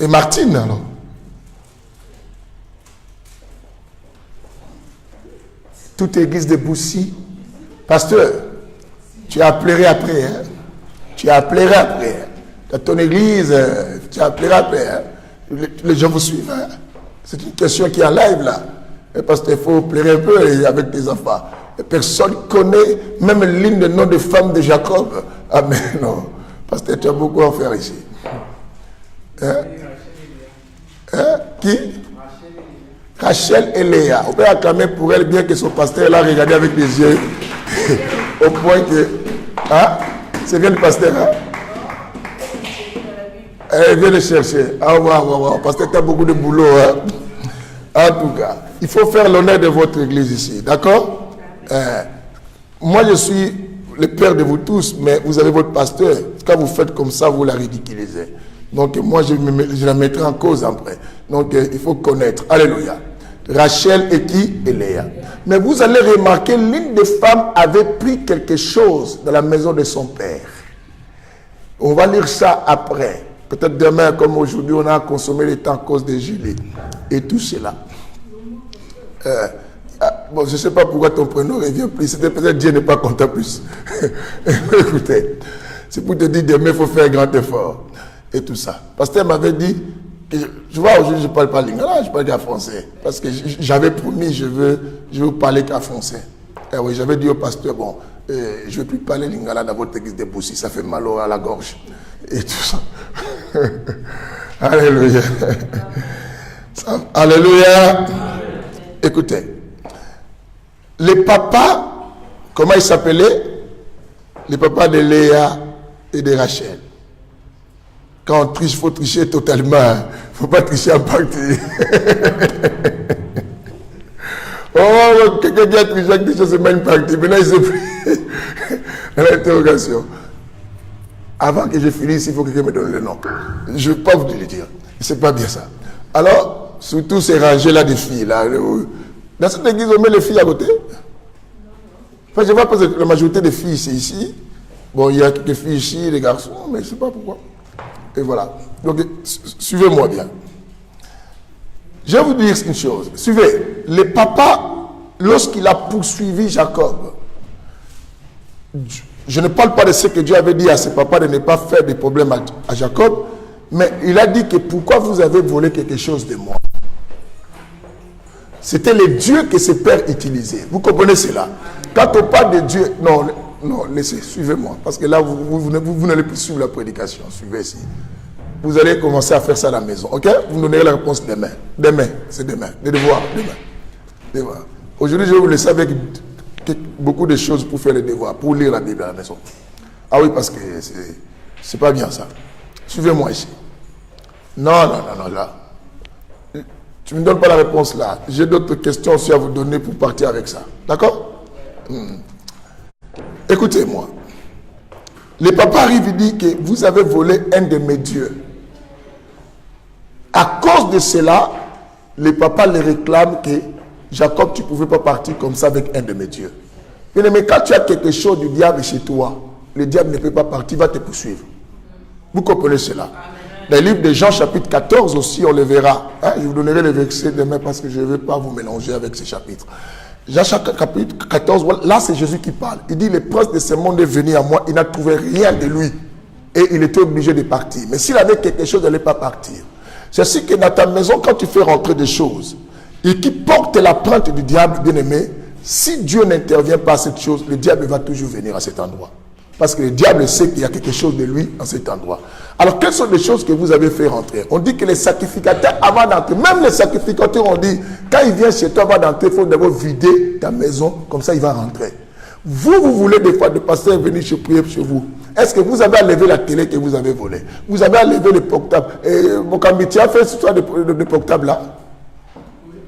et Martine, alors. Toute église de Boussy. Pasteur, tu appellerais après, hein? Tu appellerais après. Hein? Dans ton église, tu appelleras après. Hein? Les gens vous suivent. Hein? C'est une question qui est en live là. Et parce qu'il faut pleurer un peu avec tes enfants. Et personne ne connaît même l'une des noms de femmes de Jacob. Ah mais non. Parce que tu as beaucoup à faire ici. Hein? Hein? Qui? Rachel et Léa. On peut acclamer pour elle bien que son pasteur l'a regardé avec les yeux. Au point que... Hein? C'est bien le pasteur, hein? Elle vient le chercher. Ah, ouais. Parce que tu as beaucoup de boulot. Hein? En tout cas, il faut faire l'honneur de votre église ici. D'accord? Moi, je suis le père de vous tous, mais vous avez votre pasteur. Quand vous faites comme ça, vous la ridiculisez. Donc, moi, je la mettrai en cause après. Donc, il faut connaître. Alléluia. Rachel et qui? Et Léa. Mais vous allez remarquer, l'une des femmes avait pris quelque chose dans la maison de son père. On va lire ça après. Peut-être demain, comme aujourd'hui, on a consommé le temps à cause des gilets. Et tout cela. Bon, je ne sais pas pourquoi ton prénom revient plus. C'était peut-être Dieu n'est pas content plus. Écoutez, c'est pour te dire demain, il faut faire un grand effort. Et tout ça. Pasteur m'avait dit, tu vois, aujourd'hui, je ne parle pas lingala, je parle qu'à français. Parce que j'avais promis, je veux parler qu'à français. Et oui, j'avais dit au pasteur, bon, je ne veux plus parler lingala dans votre église de Boussi, ça fait mal à la gorge. Et tout ça. Alléluia. Alléluia. Écoutez, les papas, comment ils s'appelaient? Les papas de Léa et de Rachel. Quand on triche, il faut tricher totalement. Il ne faut pas tricher en partie. Oh, quelqu'un qui a triché, c'est même une partie. Maintenant, il s'est pris. L'interrogation. Avant que je finisse, il faut que quelqu'un me donne le nom. Je ne vais pas vous le dire. Ce n'est pas bien ça. Alors, surtout ces rangées-là des filles. Là, dans cette église, on met les filles à côté. Enfin, je vois que la majorité des filles, c'est ici. Bon, il y a quelques filles ici, des garçons, mais je ne sais pas pourquoi. Et voilà. Donc, suivez-moi bien. Je vais vous dire une chose. Suivez. Le papa, lorsqu'il a poursuivi Jacob, je ne parle pas de ce que Dieu avait dit à ses papas de ne pas faire de problème à Jacob, mais il a dit que pourquoi vous avez volé quelque chose de moi? C'était le Dieu que ses pères utilisaient. Vous comprenez cela? Quand on parle de Dieu, non, laissez, suivez-moi. Parce que là, vous n'allez plus suivre la prédication. Suivez ici. Vous allez commencer à faire ça à la maison. Ok? Vous me donnerez la réponse demain. Demain, c'est demain. Les devoirs, demain. Aujourd'hui, je vais vous laisser avec beaucoup de choses pour faire les devoirs, pour lire la Bible à la maison. Ah oui, parce que c'est pas bien ça. Suivez-moi ici. Non, là. Tu ne me donnes pas la réponse là. J'ai d'autres questions aussi à vous donner pour partir avec ça. D'accord? Écoutez-moi. Le papa arrive et dit que vous avez volé un de mes dieux. À cause de cela, le papa le réclame que Jacob, tu ne pouvais pas partir comme ça avec un de mes dieux. Mais quand tu as quelque chose du diable chez toi, le diable ne peut pas partir, il va te poursuivre. Vous comprenez cela? Dans le livre de Jean chapitre 14 aussi, on le verra. Je vous donnerai les versets demain parce que je ne veux pas vous mélanger avec ces chapitres. Jean chapitre 14, là c'est Jésus qui parle. Il dit, le prince de ce monde est venu à moi, il n'a trouvé rien de lui. Et il était obligé de partir. Mais s'il avait quelque chose, il n'allait pas partir. C'est ainsi que dans ta maison, quand tu fais rentrer des choses, et qui porte la plainte du diable, bien aimé, si Dieu n'intervient pas à cette chose, le diable va toujours venir à cet endroit. Parce que le diable sait qu'il y a quelque chose de lui dans cet endroit. Alors, quelles sont les choses que vous avez fait rentrer? On dit que les sacrificateurs, avant d'entrer, même les sacrificateurs, on dit, quand il vient chez toi, avant d'entrer, il faut d'abord vider ta maison, comme ça il va rentrer. Vous voulez des fois de passer et venir prier chez vous. Est-ce que vous avez enlevé la télé que vous avez volée? Vous avez enlevé le portable? Mokambi, tu as fait cette histoire de portable là?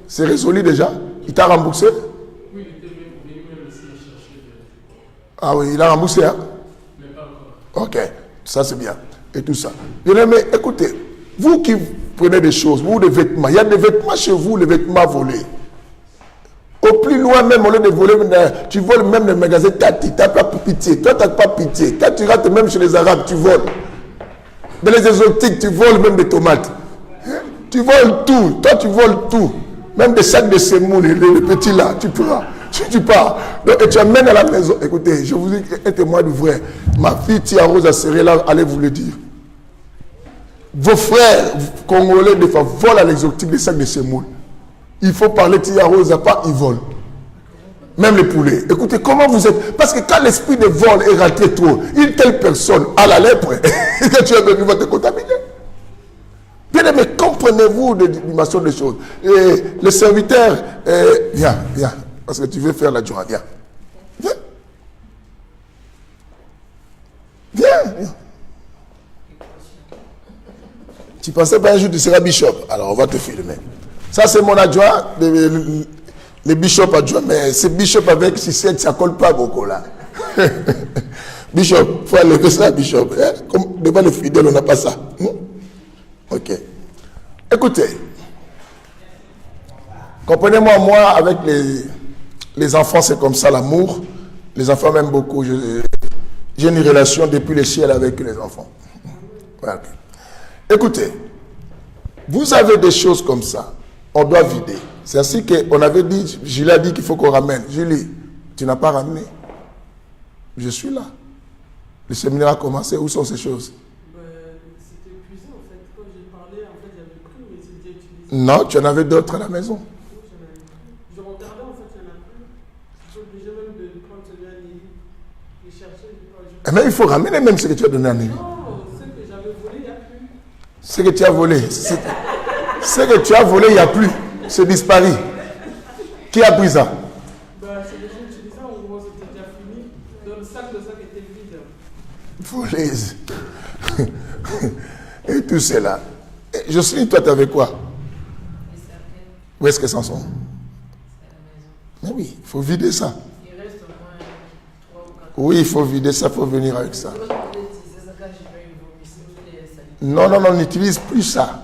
C'est résolu déjà? Il t'a remboursé? Oui, il était venu même ici chercher. Ah oui, il a remboursé, hein? Mais pas encore. Ok, ça c'est bien. Et tout ça. Bien, mais écoutez, vous qui prenez des choses, vous des vêtements, il y a des vêtements chez vous, les vêtements volés. Au plus loin même, au lieu de voler, tu voles même les magasins Tati, tu n'as pas pitié. Toi, tu n'as pas pitié. Quand tu rates même chez les Arabes, tu voles. Dans les exotiques, tu voles même des tomates. Tu voles tout. Toi, tu voles tout. Même des sacs de semoule, les petits là, tu pars. Tu pars. Donc, et tu amènes à la maison. Écoutez, je vous dis un témoin du vrai. Ma fille Tia Rose a serré là, allez vous le dire. Vos frères congolais, des fois, volent à l'exotique des sacs de semoule. Il faut parler Tia Rose, pas ils volent. Même les poulets. Écoutez, comment vous êtes. Parce que quand l'esprit de vol est rentré trop, une telle personne a la lèpre, quand tu es venu, va te contaminer. Bien aimé, comprenez-vous de dimension des choses. Et le serviteur, viens. Parce que tu veux faire la joie, viens. Tu pensais pas un jour tu seras bishop. Alors on va te filmer. Ça c'est mon adjoint, le bishop adjoint, mais c'est bishop avec sucette, ça colle pas beaucoup là. Bishop, il faut enlever ça, bishop. Comme devant les fidèles, on n'a pas ça. Ok. Écoutez, comprenez-moi, moi, avec Les enfants, c'est comme ça, l'amour. Les enfants m'aiment beaucoup. J'ai une relation depuis le ciel avec les enfants. Voilà. Écoutez, vous avez des choses comme ça. On doit vider. C'est ainsi qu'on avait dit, Julie a dit qu'il faut qu'on ramène. Julie, tu n'as pas ramené. Je suis là. Le séminaire a commencé. Où sont ces choses? C'était épuisé en fait. Quand j'ai parlé, en fait, j'avais pris, mais c'était utilisé. Non, tu en avais d'autres à la maison. Je regardais, en fait, il n'y en a plus. Je suis obligé même de prendre celui-là et chercher. Mais il faut ramener même ce que tu as donné à Nelly. Non, ce que j'avais volé, il n'y a plus. Ce que tu as volé. Ce que tu as volé, il n'y a plus. C'est disparu. Qui a pris ça? C'est déjà utilisé, en gros, c'était déjà fini. Dans le sac était vide. Volaise. Et tout cela. Jocelyne, toi, tu avais quoi? Où est-ce que ça en sont? Mais oui, il faut vider ça. Il reste au moins 3 ou 4. Oui, il faut vider ça, il faut venir avec ça. Non, n'utilise plus ça.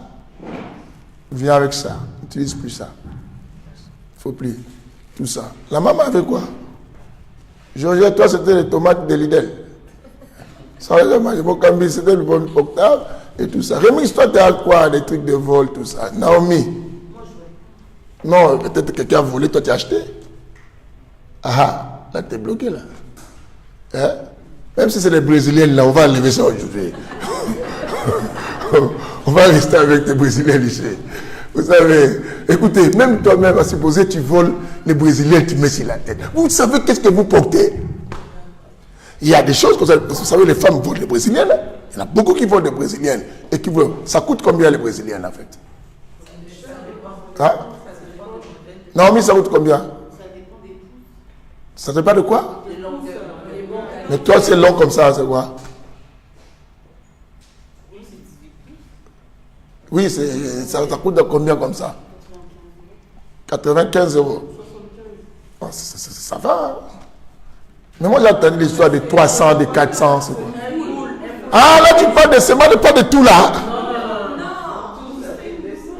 Viens avec ça. N'utilise plus ça. Il ne faut plus. Tout ça. La maman avait quoi? Georges, toi, c'était les tomates de Lidl. Sérieusement, c'était le bon octave et tout ça. Remix, toi, tu as quoi? Des trucs de vol, tout ça. Naomi? Non, peut-être quelqu'un a volé, toi, tu as acheté. Ah, là, tu es bloqué, là. Hein? Même si c'est les Brésiliennes, là, on va enlever ça aujourd'hui. On va rester avec les Brésiliens ici. Vous savez, écoutez, même toi-même, à supposer tu voles les Brésiliens, tu mets sur la tête. Vous savez qu'est-ce que vous portez? Il y a des choses que vous savez, les femmes volent les Brésiliennes. Il y en a beaucoup qui volent les Brésiliennes. Et qui volent. Ça coûte combien les Brésiliennes, en fait? Hein? Non, mais ça coûte combien? Ça dépend de quoi? Mais toi, c'est long comme ça, c'est quoi? Oui, ça coûte de combien comme ça? 95 €. Oh, ça va. Mais moi, j'ai entendu l'histoire de 300, de 400. C'est quoi? Ah, là, tu parles de seulement, pas de tout là.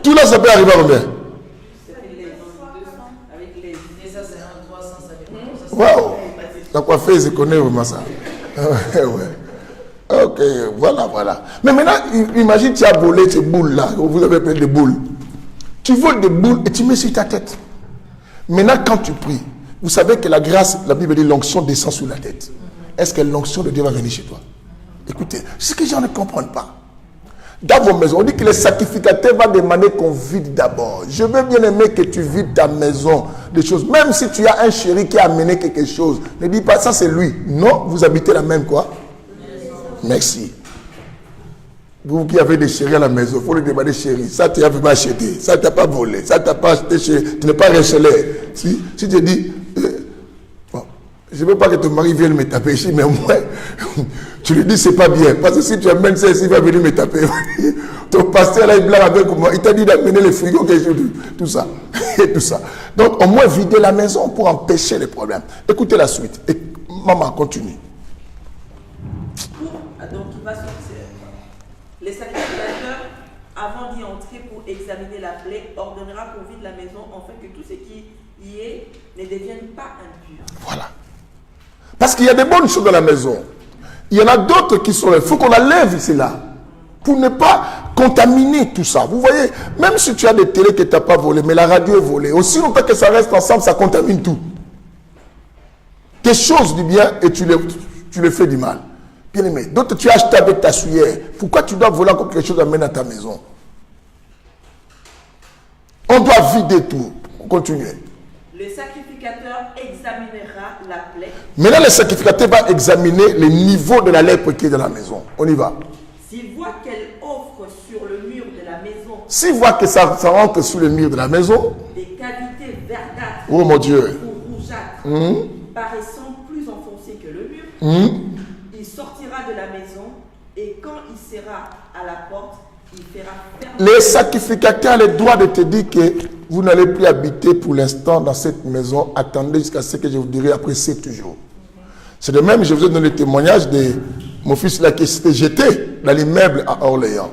Tout là, ça peut arriver à combien? Waouh! La coiffeuse, je connais vraiment ça. Ouais. Ok, voilà. Mais maintenant, imagine tu as volé ces boules-là. Vous avez plein de boules. Tu voles des boules et tu mets sur ta tête. Maintenant, quand tu pries, vous savez que la grâce, la Bible dit l'onction descend sur la tête. Est-ce que l'onction de Dieu va venir chez toi? Écoutez, c'est ce que les gens ne comprennent pas. Dans vos maisons, on dit que le sacrificateur va demander qu'on vide d'abord. Je veux bien aimer que tu vides ta maison des choses. Même si tu as un chéri qui a amené quelque chose, ne dis pas ça c'est lui. Non, vous habitez la même quoi? Merci. Vous qui avez des chéris à la maison, il faut lui demander chéri. Ça tu n'as pas acheté, ça tu n'as pas volé, ça tu n'as pas acheté chéri, tu n'es pas réchelé. Si tu dis, bon, je ne veux pas que ton mari vienne me taper ici, mais moi, tu lui dis c'est pas bien. Parce que si tu amènes ça ici, il va venir me taper. Ton pasteur là, il blague avec moi. Il t'a dit d'amener les frigos, tout ça. Et tout ça. Donc au moins vider la maison pour empêcher les problèmes. Écoutez la suite. Et maman, continue. Donc il va sortir. Les sacrificateurs, avant d'y entrer pour examiner la plaie, ordonnera qu'on vide la maison afin que tout ce qui y est ne devienne pas impur. Voilà. Parce qu'il y a des bonnes choses dans la maison. Il y en a d'autres qui sont là. Il faut qu'on enlève ici là. Pour ne pas contaminer tout ça. Vous voyez, même si tu as des télés que tu n'as pas volées, mais la radio est volée, aussi longtemps que ça reste ensemble, ça contamine tout. Tes choses du bien et tu les fais du mal. Bien aimé. D'autres, tu as acheté avec ta souillère. Pourquoi tu dois voler encore quelque chose à amener à ta maison? On doit vider tout. Continuez. Le sacrificateur examinera la plaie. Maintenant, le sacrificateur va examiner le niveau de la lèpre qui est dans la maison. On y va. S'il voit qu'elle offre sur le mur de la maison. S'il voit que ça rentre sur le mur de la maison. Des cavités verdâtres. Oh mon Dieu. Ou rougeâtres. Paraissant plus enfoncées que le mur. Il sortira de la maison et quand il sera à la porte, il fera fermer. Les sacrificateurs ont le droit de te dire que vous n'allez plus habiter pour l'instant dans cette maison. Attendez jusqu'à ce que je vous dirai après 7 jours. C'est de même, je vous ai donné le témoignage de mon fils là qui s'était jeté dans l'immeuble à Orléans.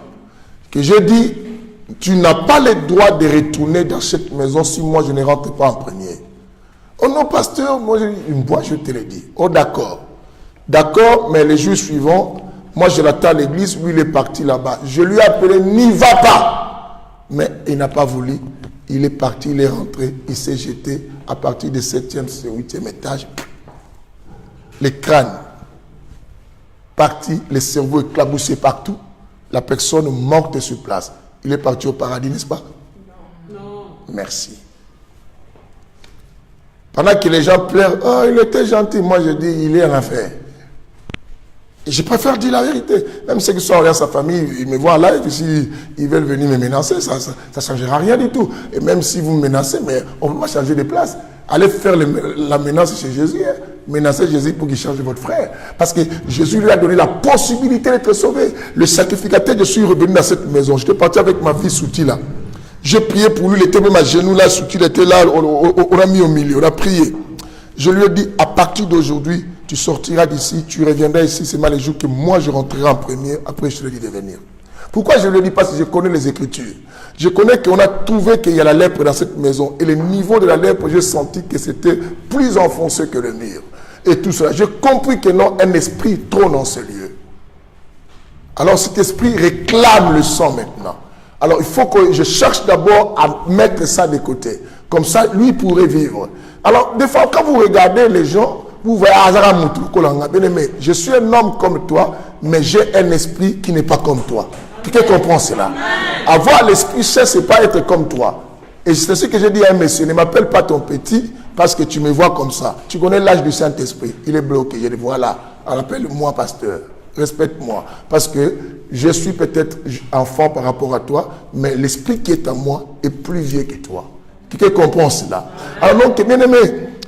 Que je dis, tu n'as pas le droit de retourner dans cette maison si moi je ne rentre pas en premier. Oh non, pasteur, moi je te l'ai dit. Oh d'accord. D'accord, mais les jours suivants, moi je l'attends à l'église, lui il est parti là-bas. Je lui ai appelé, n'y va pas. Mais il n'a pas voulu. Il est parti, il est rentré, il s'est jeté à partir du 7e, 8e étage. Les crânes partis, les cerveaux éclaboussés partout. La personne morte sur place. Il est parti au paradis, n'est-ce pas? Non. Merci. Pendant que les gens pleurent, oh, il était gentil. Moi, je dis, il est en enfer. Et je préfère dire la vérité. Même ceux qui sont en sa famille, ils me voient en live, ici, ils veulent venir me menacer, ça ne changera rien du tout. Et même si vous me menacez, mais on ne peut pas changer de place. Allez faire la menace chez Jésus. Hein. Menacez Jésus pour qu'il change votre frère. Parce que Jésus lui a donné la possibilité d'être sauvé. Le sacrificateur, je suis revenu dans cette maison. J'étais parti avec ma vie Souti là. J'ai prié pour lui, il était même à genoux là, Souti était là, on a mis au milieu, on a prié. Je lui ai dit, à partir d'aujourd'hui, tu sortiras d'ici, tu reviendras ici, c'est mal les jours que moi je rentrerai en premier, après je te dis de venir. Pourquoi je le dis? Parce que je connais les Écritures. Je connais qu'on a trouvé qu'il y a la lèpre dans cette maison. Et le niveau de la lèpre, j'ai senti que c'était plus enfoncé que le mur. Et tout cela. J'ai compris que non, un esprit trône dans ce lieu. Alors cet esprit réclame le sang maintenant. Alors il faut que je cherche d'abord à mettre ça de côté. Comme ça, lui pourrait vivre. Alors des fois, quand vous regardez les gens, vous voyez, je suis un homme comme toi, mais j'ai un esprit qui n'est pas comme toi. Quelqu'un comprend cela? Avoir l'esprit saint, ce n'est pas être comme toi. Et c'est ce que j'ai dit à un monsieur, ne m'appelle pas ton petit, parce que tu me vois comme ça. Tu connais l'âge du Saint-Esprit, il est bloqué. Je dis, voilà, appelle-moi pasteur, respecte-moi. Parce que je suis peut-être enfant par rapport à toi, mais l'esprit qui est en moi est plus vieux que toi. Quelqu'un comprend cela? Alors donc, bien aimé,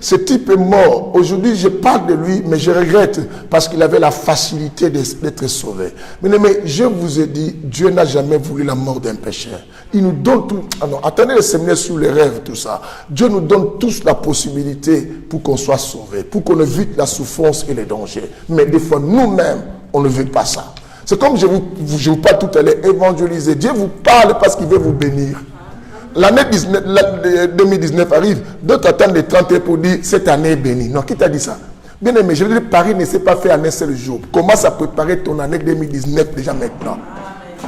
ce type est mort. Aujourd'hui, je parle de lui, mais je regrette parce qu'il avait la facilité d'être sauvé. Mais je vous ai dit, Dieu n'a jamais voulu la mort d'un pécheur. Il nous donne tout. Ah non, attendez le séminaire sur les rêves, tout ça. Dieu nous donne tous la possibilité pour qu'on soit sauvé, pour qu'on évite la souffrance et les dangers. Mais des fois, nous-mêmes, on ne veut pas ça. C'est comme je vous parle tout à l'heure, évangéliser. Dieu vous parle parce qu'il veut vous bénir. L'année 2019 arrive, d'autres attendent les 30 ans pour dire cette année est bénie. Non, qui t'a dit ça? Bien aimé, je veux dire, Paris ne s'est pas fait en un seul jour. Commence à préparer ton année 2019 déjà maintenant.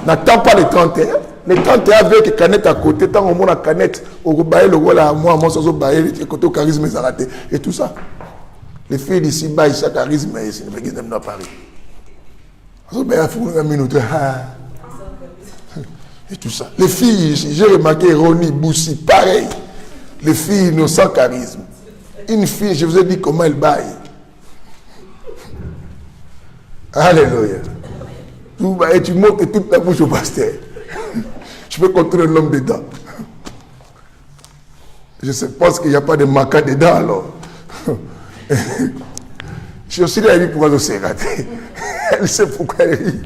N'attends pas les 31. Les 31 avec les canettes à côté, tant au monde à canette, au bail le rôle à moi, sans bail, les côtés au charisme et raté. Et tout ça. Les filles d'ici, baillent chaque charisme et ici, ne me pas Paris. Et tout ça. Les filles, j'ai remarqué Ronnie, Boussi, pareil. Les filles n'ont sans charisme. Une fille, je vous ai dit comment elle baille. Alléluia. Et tu montes toute ta bouche au pasteur. Je peux contrôler l'homme dedans. Je pense qu'il n'y a pas de maca dedans alors. Je suis aussi là, elle dit pourquoi se rater. Elle sait pourquoi elle rit.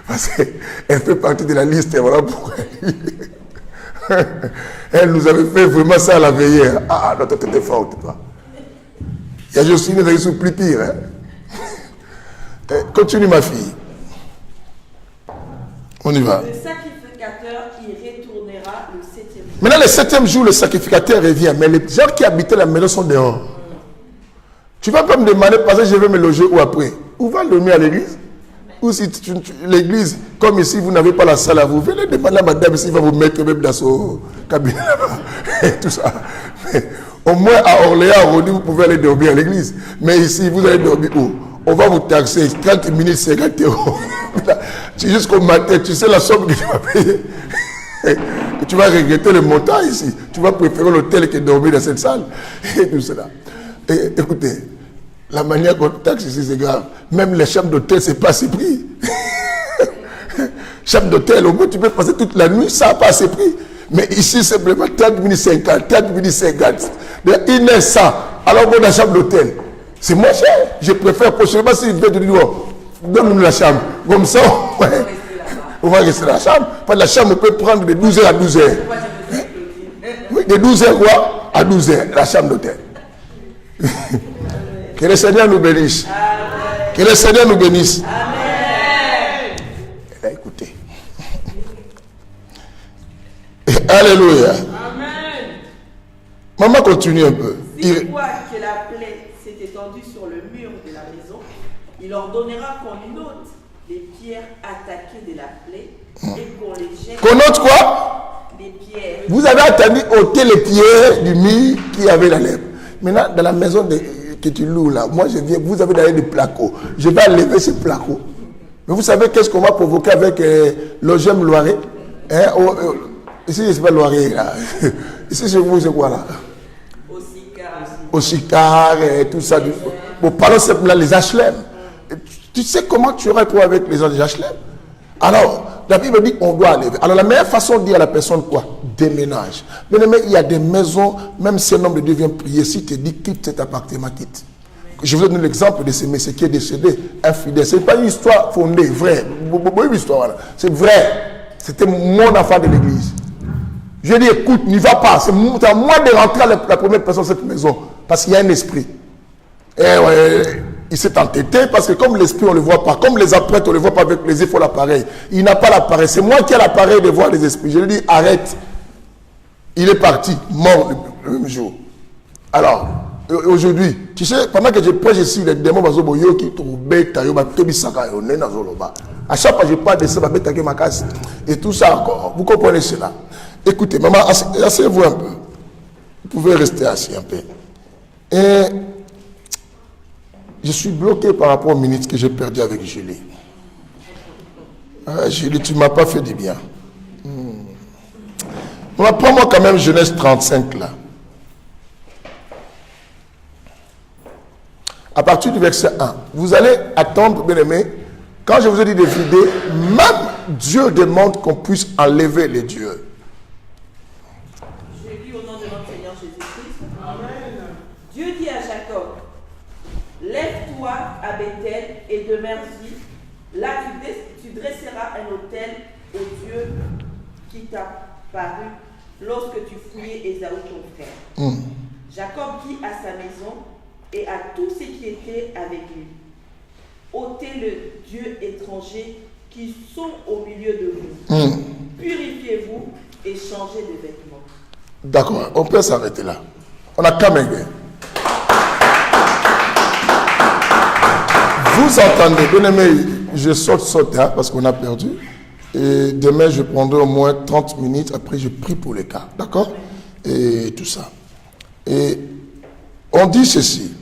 Parce qu'elle fait partie de la liste, et voilà pourquoi elle rit. Elle nous avait fait vraiment ça à la veillée. Ah, notre tête est forte, toi. Il y a Jocelyne, elle est plus pire. Hein? Continue, ma fille. On y va. Le sacrificateur qui retournera le 7e jour. Maintenant, le 7e jour, le sacrificateur revient. Mais les gens qui habitaient la maison sont dehors. Tu ne vas pas me demander, parce que je vais me loger où après? Où va dormir à l'église? Ou si l'église, comme ici, vous n'avez pas la salle à vous, venez demander à madame s'il va vous mettre même dans son cabinet là-bas. Et tout ça. Mais, au moins à Orléans, vous pouvez aller dormir à l'église. Mais ici, vous allez dormir où? On va vous taxer 30 minutes, 50 €. Jusqu'au matin, tu sais la somme que tu vas payer. Et tu vas regretter le montant ici. Tu vas préférer l'hôtel que dormir dans cette salle. Et tout cela. Et, écoutez, la manière qu'on taxe ici, c'est grave. Même les chambres d'hôtel, c'est pas assez prix. Chambre d'hôtel, au moins tu peux passer toute la nuit, ça n'a pas assez prix. Mais ici, simplement 30 minutes 50, 30 minutes 50. Il est 100. Alors, bon, dans la chambre d'hôtel, c'est moins cher. Je préfère prochainement, si je vais te dire, donne-nous la chambre. Comme ça, ouais. On va rester dans la chambre. Parce que la chambre peut prendre de 12h à 12h. Oui, de 12h quoi? À 12h, la chambre d'hôtel. Que le Seigneur nous bénisse. Amen. Que le Seigneur nous bénisse. Amen. Écoutez. Alléluia. Amen. Maman continue un peu. S'il voit que la plaie s'est étendue sur le mur de la maison, il ordonnera qu'on ôte les pierres attaquées de la plaie et qu'on les jette. Qu'on ôte quoi? Les pierres. Vous avez attendu ôter les pierres du mur qui avait la lèvre. Maintenant, dans la maison que tu loues là, moi je viens, vous avez d'ailleurs des placos. Je vais enlever ces placos. Mais vous savez qu'est-ce qu'on va provoquer avec l'OGM Loiret? Ici, c'est pas Loiret là. Ici, chez vous, c'est quoi là? Au Sicar et tout ça. Bon, parlons simplement les HLM. Tu sais comment tu aurais quoi avec les gens des HLM? Alors, la Bible dit qu'on doit enlever. Alors, la meilleure façon de dire à la personne quoi? Déménage. Mais il y a des maisons, même si un homme de Dieu vient prier, si tu dis quitte cet appartement, quitte. Je vous donne l'exemple de ce monsieur qui est décédé, infidèle. Ce n'est pas une histoire fondée, vraie. Une histoire, voilà. C'est vrai. C'était mon enfant de l'église. Je lui ai dit, écoute, n'y va pas. C'est à moi de rentrer la première personne dans cette maison. Parce qu'il y a un esprit. Et il s'est entêté parce que comme l'esprit, on ne le voit pas. Comme les apprêtres, on ne le voit pas avec les yeux, il faut l'appareil. Il n'a pas l'appareil. C'est moi qui ai l'appareil de voir les esprits. Je lui ai dit, arrête. Il est parti, mort le même jour. Alors, aujourd'hui, tu sais, pendant que je prêche ici, les démons qui à chaque fois que je parle de ça, et tout ça encore. Vous comprenez cela? Écoutez, maman, asseyez-vous un peu. Vous pouvez rester assis un peu. Et je suis bloqué par rapport aux minutes que j'ai perdues avec Julie. Julie, tu ne m'as pas fait du bien. Prends-moi quand même Genèse 35 là. À partir du verset 1, vous allez attendre, bien aimé, quand je vous ai dit de vider, même Dieu demande qu'on puisse enlever les dieux. Je lis au nom de notre Seigneur Jésus-Christ. Amen. Dieu dit à Jacob, lève-toi à Bethel et demeure-y. Là, tu dresseras un autel au Dieu qui t'a paru lorsque tu fouillais Ésaü ton frère. Jacob dit à sa maison et à tous ceux qui étaient avec lui, ôtez le Dieu étranger qui sont au milieu de vous. Purifiez-vous et changez de vêtements. D'accord, on peut s'arrêter là. On a quand même. Vous entendez, bien aimé, je saute hein, parce qu'on a perdu. Et demain, je prendrai au moins 30 minutes. Après, je prie pour les cas. D'accord? Et tout ça. Et on dit ceci.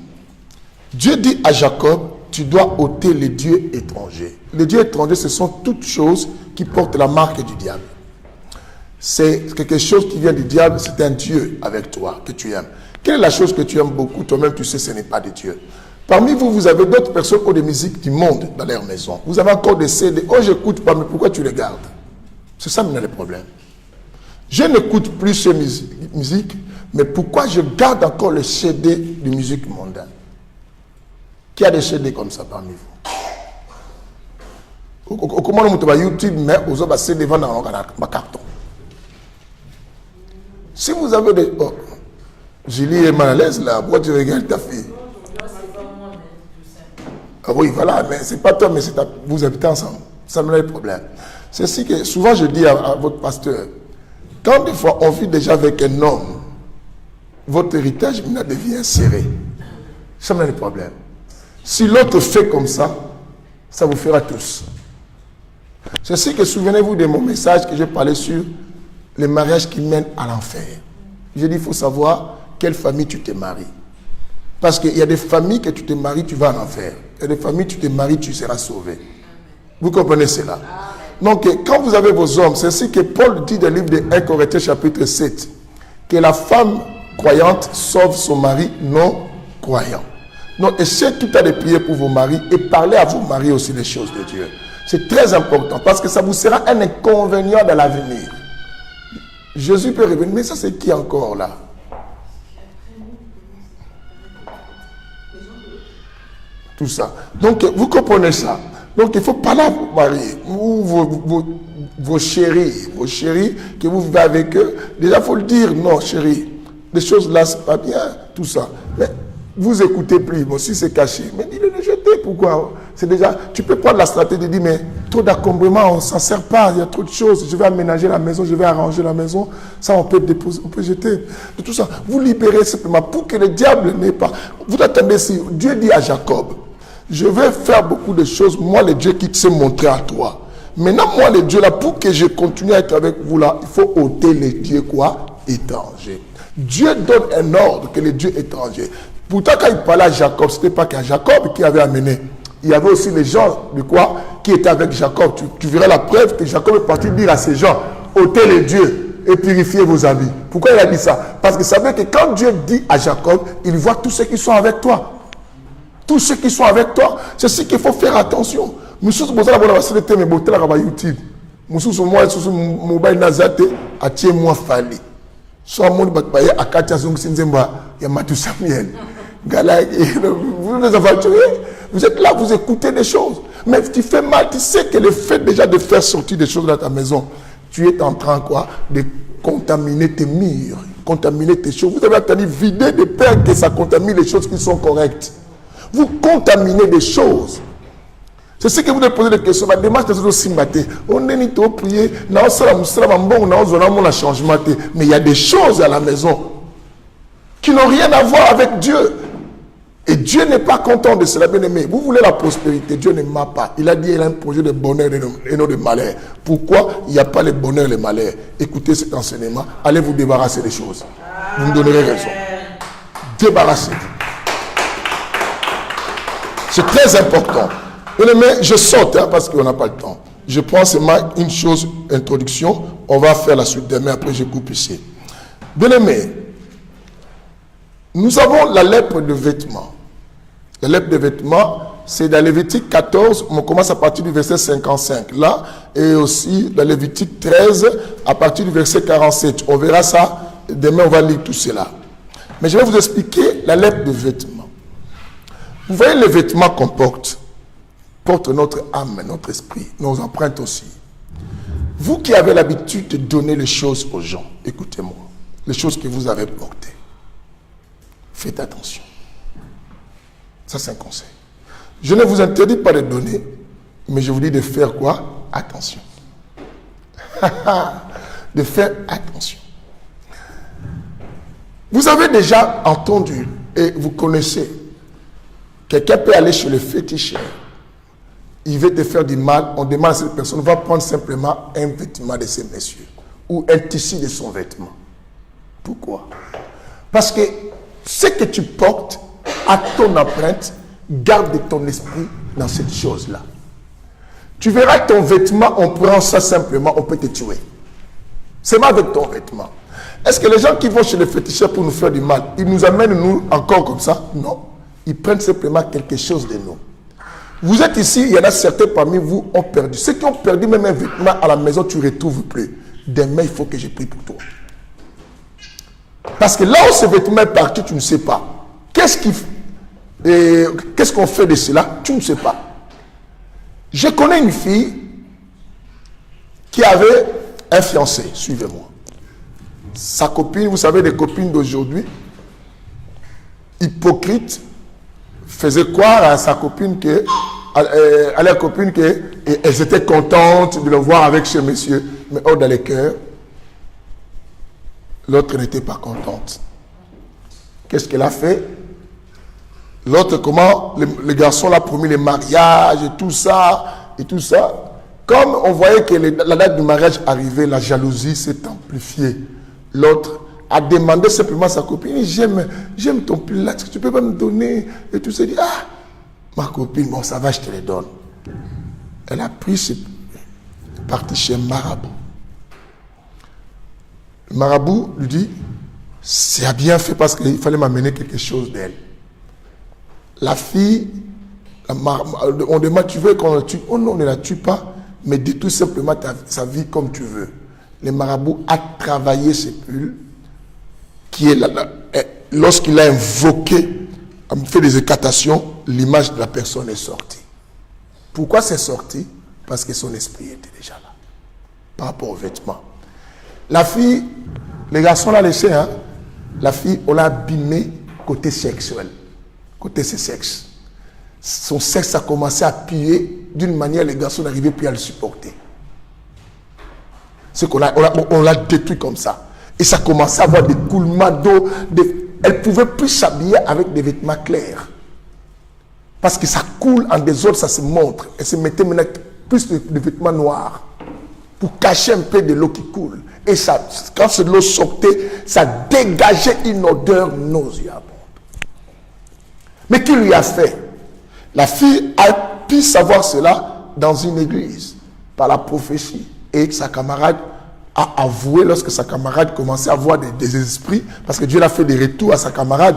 Dieu dit à Jacob, tu dois ôter les dieux étrangers. Les dieux étrangers, ce sont toutes choses qui portent la marque du diable. C'est quelque chose qui vient du diable, c'est un Dieu avec toi que tu aimes. Quelle est la chose que tu aimes beaucoup? Toi-même, tu sais, ce n'est pas de Dieu. Parmi vous, vous avez d'autres personnes qui ont des musiques du monde dans leur maison. Vous avez encore des CD. Oh, j'écoute pas, mais pourquoi tu les gardes? C'est ça maintenant le problème. Je n'écoute plus ces musiques, mais pourquoi je garde encore le CD de musique mondaine? Qui a des CD comme ça parmi vous? Comment on peut YouTube, mais aux autres, c'est devant dans ma carton. Si vous avez des. Oh, Julie est mal à l'aise là. Pourquoi tu regardes ta fille? Ah oui, voilà, mais c'est pas toi, mais c'est vous habitez ensemble. Ça me le problème. C'est ainsi que souvent je dis à votre pasteur, quand des fois on vit déjà avec un homme, votre héritage maintenant devient serré. Ça me le problème. Si l'autre fait comme ça, ça vous fera tous. C'est ainsi que souvenez-vous de mon message que j'ai parlé sur les mariages qui mènent à l'enfer. J'ai dit, il faut savoir quelle famille tu te maries. Parce qu'il y a des familles que tu te maries, tu vas en enfer. Il y a des familles, tu te maries, tu seras sauvé. Vous comprenez cela? Donc, quand vous avez vos hommes, c'est ainsi que Paul dit dans le livre de 1 Corinthiens chapitre 7, que la femme croyante sauve son mari non croyant. Donc, essayez tout à de prier pour vos maris et parlez à vos maris aussi des choses de Dieu. C'est très important parce que ça vous sera un inconvénient dans l'avenir. Jésus peut revenir, mais ça c'est qui encore là? Tout ça. Donc, vous comprenez ça. Donc, il faut parler à vos maris, ou vos chéris que vous vivez avec eux. Déjà, il faut le dire, non, chérie, les choses là, c'est pas bien, tout ça. Mais vous écoutez plus, bon, si c'est caché, mais dis-le de jeter, pourquoi? c'est déjà, tu peux prendre la stratégie de dire, mais trop d'encombrement, on ne s'en sert pas, il y a trop de choses, je vais aménager la maison, je vais arranger la maison, ça on peut déposer, on peut jeter, de tout ça. Vous libérez simplement pour que le diable n'ait pas. Vous attendez, si Dieu dit à Jacob, je vais faire beaucoup de choses, moi le Dieu qui s'est montré à toi. Maintenant, moi le Dieu là, pour que je continue à être avec vous là, il faut ôter les dieux quoi? Étrangers. Dieu donne un ordre que les dieux étrangers. Pourtant, quand il parlait à Jacob, ce n'était pas qu'à Jacob qui avait amené. Il y avait aussi les gens de quoi qui étaient avec Jacob. Tu verras la preuve que Jacob est parti dire à ces gens, ôtez les dieux et purifiez vos habits. Pourquoi il a dit ça? Parce qu'il savait que quand Dieu dit à Jacob, il voit tous ceux qui sont avec toi. Tous ceux qui sont avec toi, c'est ce qu'il faut faire attention. Nous sommes moi soit mon bakbaye akatia zong sinzemba ya Matou Samuel. Vous les aventurez, vous êtes là, vous écoutez des choses. Mais tu fais mal, tu sais que le fait déjà de faire sortir des choses dans ta maison, tu es en train quoi? De contaminer tes murs, contaminer tes choses. Vous avez entendu vider de peur que ça contamine les choses qui sont correctes. Vous contaminez des choses. C'est ce que vous devez poser des questions. On est ni trop prier, mais il y a des choses à la maison qui n'ont rien à voir avec Dieu. Et Dieu n'est pas content de cela, bien aimé. Vous voulez la prospérité, Dieu ne m'a pas. Il a dit qu'il a un projet de bonheur et non de malheur. Pourquoi il n'y a pas le bonheur et le malheur? Écoutez cet enseignement, allez vous débarrasser des choses. Vous me donnerez raison. Débarrassez-vous. C'est très important. Mais je saute parce qu'on n'a pas le temps. Je prends seulement une chose, introduction. On va faire la suite demain, après je coupe ici. Bien aimé, nous avons la lèpre de vêtements. La lèpre de vêtements, c'est dans Lévitique 14, on commence à partir du verset 55. Là, et aussi dans Lévitique 13, à partir du verset 47. On verra ça. Demain, on va lire tout cela. Mais je vais vous expliquer la lèpre de vêtements. Vous voyez les vêtements qu'on porte notre âme, notre esprit, nos empreintes aussi. Vous qui avez l'habitude de donner les choses aux gens, écoutez-moi, les choses que vous avez portées, faites attention. Ça, c'est un conseil. Je ne vous interdis pas de donner, mais je vous dis de faire quoi? Attention. De faire attention. Vous avez déjà entendu, et vous connaissez, quelqu'un peut aller chez le féticheur. Il veut te faire du mal, on demande à cette personne, va prendre simplement un vêtement de ces messieurs ou un tissu de son vêtement. Pourquoi? Parce que ce que tu portes à ton empreinte, garde ton esprit dans cette chose-là. Tu verras ton vêtement, on prend ça simplement, on peut te tuer. C'est mal avec ton vêtement. Est-ce que les gens qui vont chez les féticheurs pour nous faire du mal, ils nous amènent nous encore comme ça? Non. Ils prennent simplement quelque chose de nous. Vous êtes ici, il y en a certains parmi vous ont perdu. Ceux qui ont perdu même un vêtement à la maison, tu ne retrouves plus. Demain, il faut que je prie pour toi. Parce que là où ce vêtement est parti, tu ne sais pas. Qu'est-ce qu'on fait de cela? Tu ne sais pas. Je connais une fille qui avait un fiancé. Suivez-moi. Sa copine, vous savez, les copines d'aujourd'hui, hypocrites, faisait croire à sa copine à leur copine qu'elles étaient contentes de le voir avec ce monsieur. Mais hors dans les cœurs, l'autre n'était pas contente. Qu'est-ce qu'elle a fait? L'autre, comment le garçon l'a promis le mariage et tout ça. Comme on voyait que la date du mariage arrivait, la jalousie s'est amplifiée. L'autre a demandé simplement à sa copine, j'aime ton plat, est-ce que tu peux pas me donner? Et tout ça, dit, ma copine, bon ça va, je te les donne. Elle a pris ce parti chez un marabout. Le marabout lui dit, c'est bien fait parce qu'il fallait m'amener quelque chose d'elle. La fille, on demande, tu veux qu'on la tue? Oh non, on ne la tue pas, mais dis tout simplement sa vie comme tu veux. Le marabout a travaillé ses pulls, qui est lorsqu'il a invoqué, a fait des écatations, l'image de la personne est sortie. Pourquoi c'est sorti? Parce que son esprit était déjà là, par rapport aux vêtements. La fille, les garçons l'ont laissé, hein? La fille, on l'a abîmé côté sexuel, côté ses sexes. son sexe a commencé à puer d'une manière, les garçons n'arrivaient plus à le supporter. C'est qu'on on l'a détruit comme ça. Et ça commençait à avoir des coulements d'eau. Elle ne pouvait plus s'habiller avec des vêtements clairs. Parce que ça coule en désordre, ça se montre. Elle se mettait maintenant plus de vêtements noirs pour cacher un peu de l'eau qui coule. Et ça, quand cette eau sortait, ça dégageait une odeur nauséabonde. Mais qui lui a fait? La fille a pu savoir cela dans une église, par la prophétie. Et sa camarade a avoué, lorsque sa camarade commençait à voir des esprits, parce que Dieu l'a fait des retours à sa camarade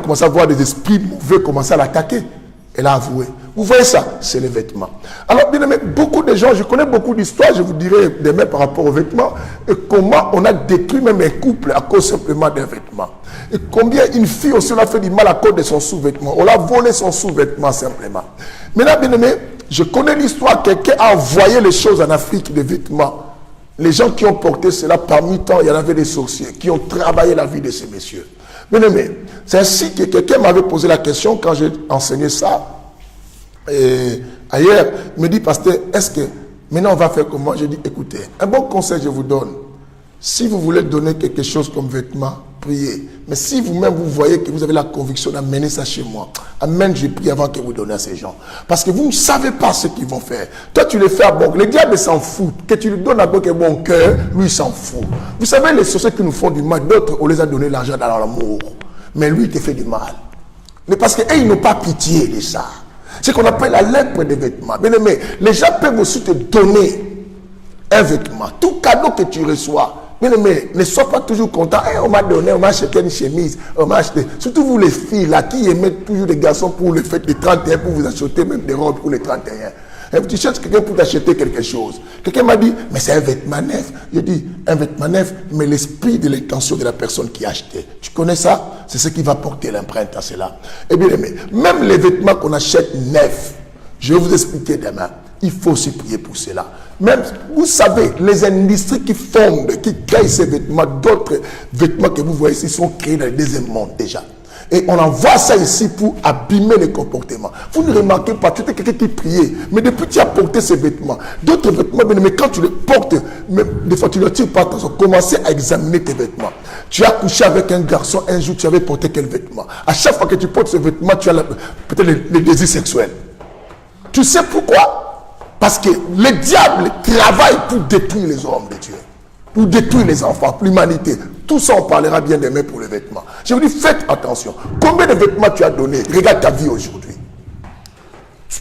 commençait à voir des esprits mauvais commencer à l'attaquer. Elle a avoué. Vous voyez ça? C'est les vêtements. Alors, bien aimé, beaucoup de gens, je connais beaucoup d'histoires, je vous dirai demain par rapport aux vêtements, et comment on a détruit même un couple à cause simplement d'un vêtement. Et combien une fille aussi, on a fait du mal à cause de son sous-vêtement. On a volé son sous-vêtement simplement. Maintenant, bien aimé, je connais l'histoire, quelqu'un a envoyé les choses en Afrique, des vêtements. Les gens qui ont porté cela, parmi tant, il y en avait des sorciers qui ont travaillé la vie de ces messieurs. Bien aimé, c'est ainsi que quelqu'un m'avait posé la question quand j'ai enseigné ça. Et ailleurs, il me dit, pasteur, est-ce que maintenant on va faire comment? J'ai dit, écoutez, un bon conseil je vous donne. Si vous voulez donner quelque chose comme vêtement, priez. Mais si vous-même vous voyez que vous avez la conviction d'amener ça chez moi, amène, je prie avant que vous donnez à ces gens. Parce que vous ne savez pas ce qu'ils vont faire. Toi, tu les fais à bon. Le diable s'en fout. Que tu lui donnes à bon cœur, lui, il s'en fout. Vous savez, les sorciers qui nous font du mal, d'autres, on les a donné l'argent dans l'amour. Mais lui, il te fait du mal. Mais parce qu'ils n'ont pas pitié de ça. C'est ce qu'on appelle la lèpre des vêtements. Bien aimé, les gens peuvent aussi te donner un vêtement. Tout cadeau que tu reçois, bien aimé, ne sois pas toujours content. Hey, on m'a donné, on m'a acheté une chemise, on m'a acheté. Surtout vous les filles là qui aimez toujours des garçons pour le fête des 31, pour vous acheter même des robes pour les 31. Et tu cherches quelqu'un pour t'acheter quelque chose. Quelqu'un m'a dit, mais c'est un vêtement neuf. Je dis, un vêtement neuf, mais l'esprit de l'intention de la personne qui a acheté. Tu connais ça? C'est ce qui va porter l'empreinte à cela. Et bien aimé, même les vêtements qu'on achète neufs, je vais vous expliquer demain. Il faut aussi prier pour cela. Même, vous savez, les industries qui fondent, qui créent ces vêtements, d'autres vêtements que vous voyez ici sont créés dans le deuxième monde déjà. Et on envoie ça ici pour abîmer les comportements. Vous ne remarquez pas, tu étais quelqu'un qui priait, mais depuis tu as porté ces vêtements. D'autres vêtements, mais quand tu les portes, même des fois tu ne tires pas attention, commencez à examiner tes vêtements. Tu as couché avec un garçon, un jour tu avais porté quel vêtement? À chaque fois que tu portes ce vêtement, tu as peut-être les désirs sexuels. Tu sais pourquoi? Parce que le diable travaille pour détruire les hommes de Dieu, pour détruire les enfants, pour l'humanité. Tout ça, on parlera bien demain pour les vêtements. Je vous dis, faites attention. Combien de vêtements tu as donné? Regarde ta vie aujourd'hui.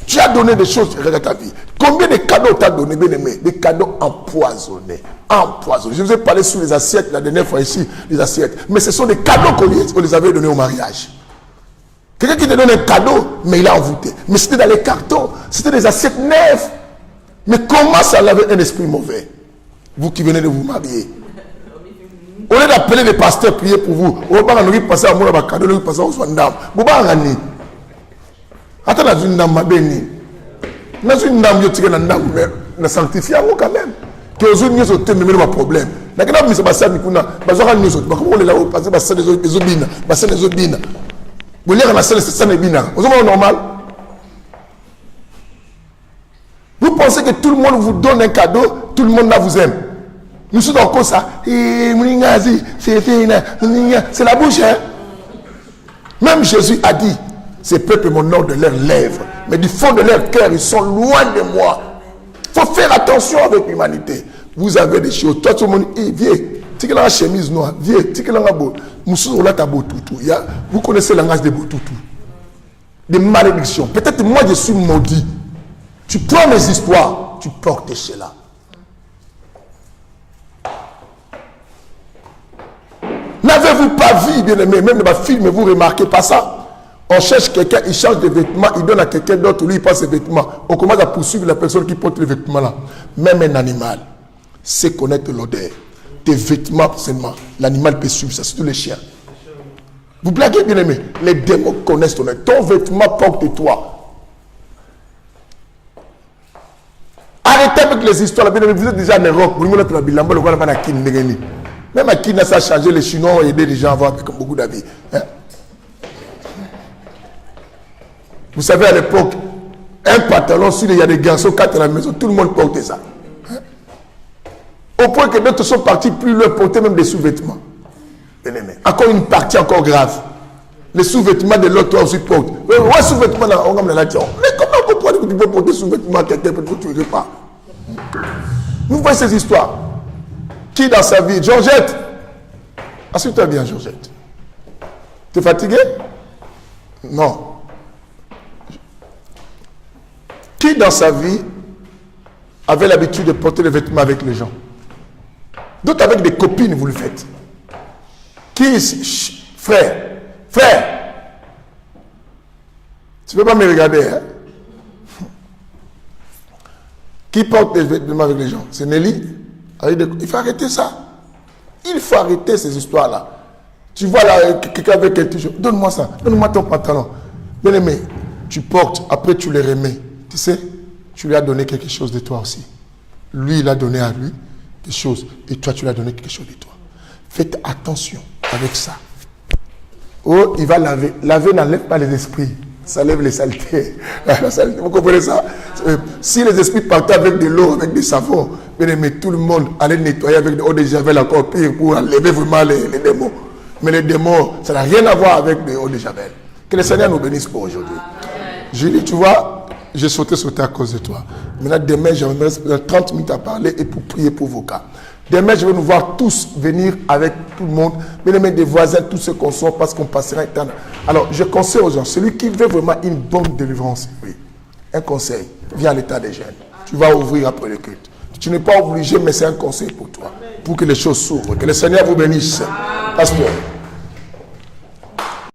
Tu as donné des choses, regarde ta vie. Combien de cadeaux tu as donné, bien aimé? Des cadeaux empoisonnés. Empoisonnés. Je vous ai parlé sur les assiettes la dernière fois ici, les assiettes. Mais ce sont des cadeaux qu'on les avait donnés au mariage. Quelqu'un qui te donne un cadeau, mais il a envoûté. Mais c'était dans les cartons. C'était des assiettes neuves. Mais comment ça avait un esprit mauvais? Vous qui venez de vous marier. Au lieu d'appeler les pasteurs prier pour vous, on va passer à mon cadeau, on va passer à son dame. Vous va gagner. Attends, dans une dame, ma béni. Dans une dame, je tire une dame, mais sanctifié quand même. Que aux autres, nous sommes même pas problème. Dans une dame, nous sommes pas ça, nous sommes pas ça, nous sommes pas comment on est là, on passe passer les obines, passer les obines. Vous lire la salle, c'est ça les bina. Vous êtes normal. Vous pensez que tout le monde vous donne un cadeau, tout le monde là vous aime. Nous sommes encore ça. C'est la bouche. Hein? Même Jésus a dit, ces peuples m'honorent de leurs lèvres, mais du fond de leur cœur, ils sont loin de moi. Il faut faire attention avec l'humanité. Vous avez des choses. Toi, tout le monde, viens, tu as la chemise noire, viens, tu as la beau. Vous connaissez le langage des boutoutou. Des malédictions. Peut-être moi, je suis maudit. Tu prends mes histoires, tu portes cela. N'avez-vous pas vu, bien aimé, même dans ma film, vous ne remarquez pas ça? On cherche quelqu'un, il change de vêtements, il donne à quelqu'un d'autre, lui il passe ses vêtements. On commence à poursuivre la personne qui porte les vêtements là. Même un animal sait connaître l'odeur. Tes vêtements seulement, l'animal peut suivre ça, surtout les chiens. Vous blaguez, bien aimé? Les démons connaissent ton odeur. Ton vêtement porte-toi. Arrêtez avec les histoires, bien aimé. Vous êtes déjà en Europe, vous êtes en même à Kina, ça a changé, les Chinois ont aidé les gens à avoir beaucoup d'avis. Hein? Vous savez, à l'époque, un pantalon, s'il y a des garçons, 4 à la maison, tout le monde portait ça. Hein? Au point que d'autres sont partis plus loin, porter même des sous-vêtements. Bien-aimé. Encore une partie encore grave. Les sous-vêtements de l'autre aussi portent. Ouais, sous-vêtements, on va me la dire. Mais comment vous croyez que tu peux porter sous-vêtements à quelqu'un pour que tu ne tuerais pas? Vous voyez ces histoires. Qui dans sa vie? Georgette. Assieds-toi bien, Georgette. Tu es fatigué? Non. Qui dans sa vie avait l'habitude de porter les vêtements avec les gens? D'autres avec des copines, vous le faites. Qui ici? Frère. Frère. Tu ne peux pas me regarder, hein? Qui porte des vêtements avec les gens? C'est Nelly. Il faut arrêter ça. Il faut arrêter ces histoires-là. Tu vois là, quelqu'un avec un t-shirt. Donne-moi ça. Donne-moi ton pantalon. Bien aimé, tu portes, après tu les remets. Tu sais, tu lui as donné quelque chose de toi aussi. Lui, il a donné à lui des choses. Et toi, tu lui as donné quelque chose de toi. Faites attention avec ça. Oh, il va laver. Laver n'enlève pas les esprits. Ça lève les saletés. Vous comprenez ça? Si les esprits partaient avec de l'eau, avec des savons, bien aimé, tout le monde allait nettoyer avec de l'eau de javel encore pire pour enlever vraiment les démons. Mais les démons, ça n'a rien à voir avec de l'eau de javel. Que le Seigneur nous bénisse pour aujourd'hui. Julie, tu vois, j'ai sauté à cause de toi. Maintenant, demain, j'aimerais 30 minutes à parler et pour prier pour vos cas. Demain, je vais nous voir tous venir avec tout le monde, bien aimé, des voisins, tous ceux qu'on sort, parce qu'on passera un temps. Alors, je conseille aux gens, celui qui veut vraiment une bonne délivrance, oui, un conseil, viens à l'état des jeunes. Tu vas ouvrir après le culte. Tu n'es pas obligé, mais c'est un conseil pour toi, pour que les choses s'ouvrent. Que le Seigneur vous bénisse. Pasteur.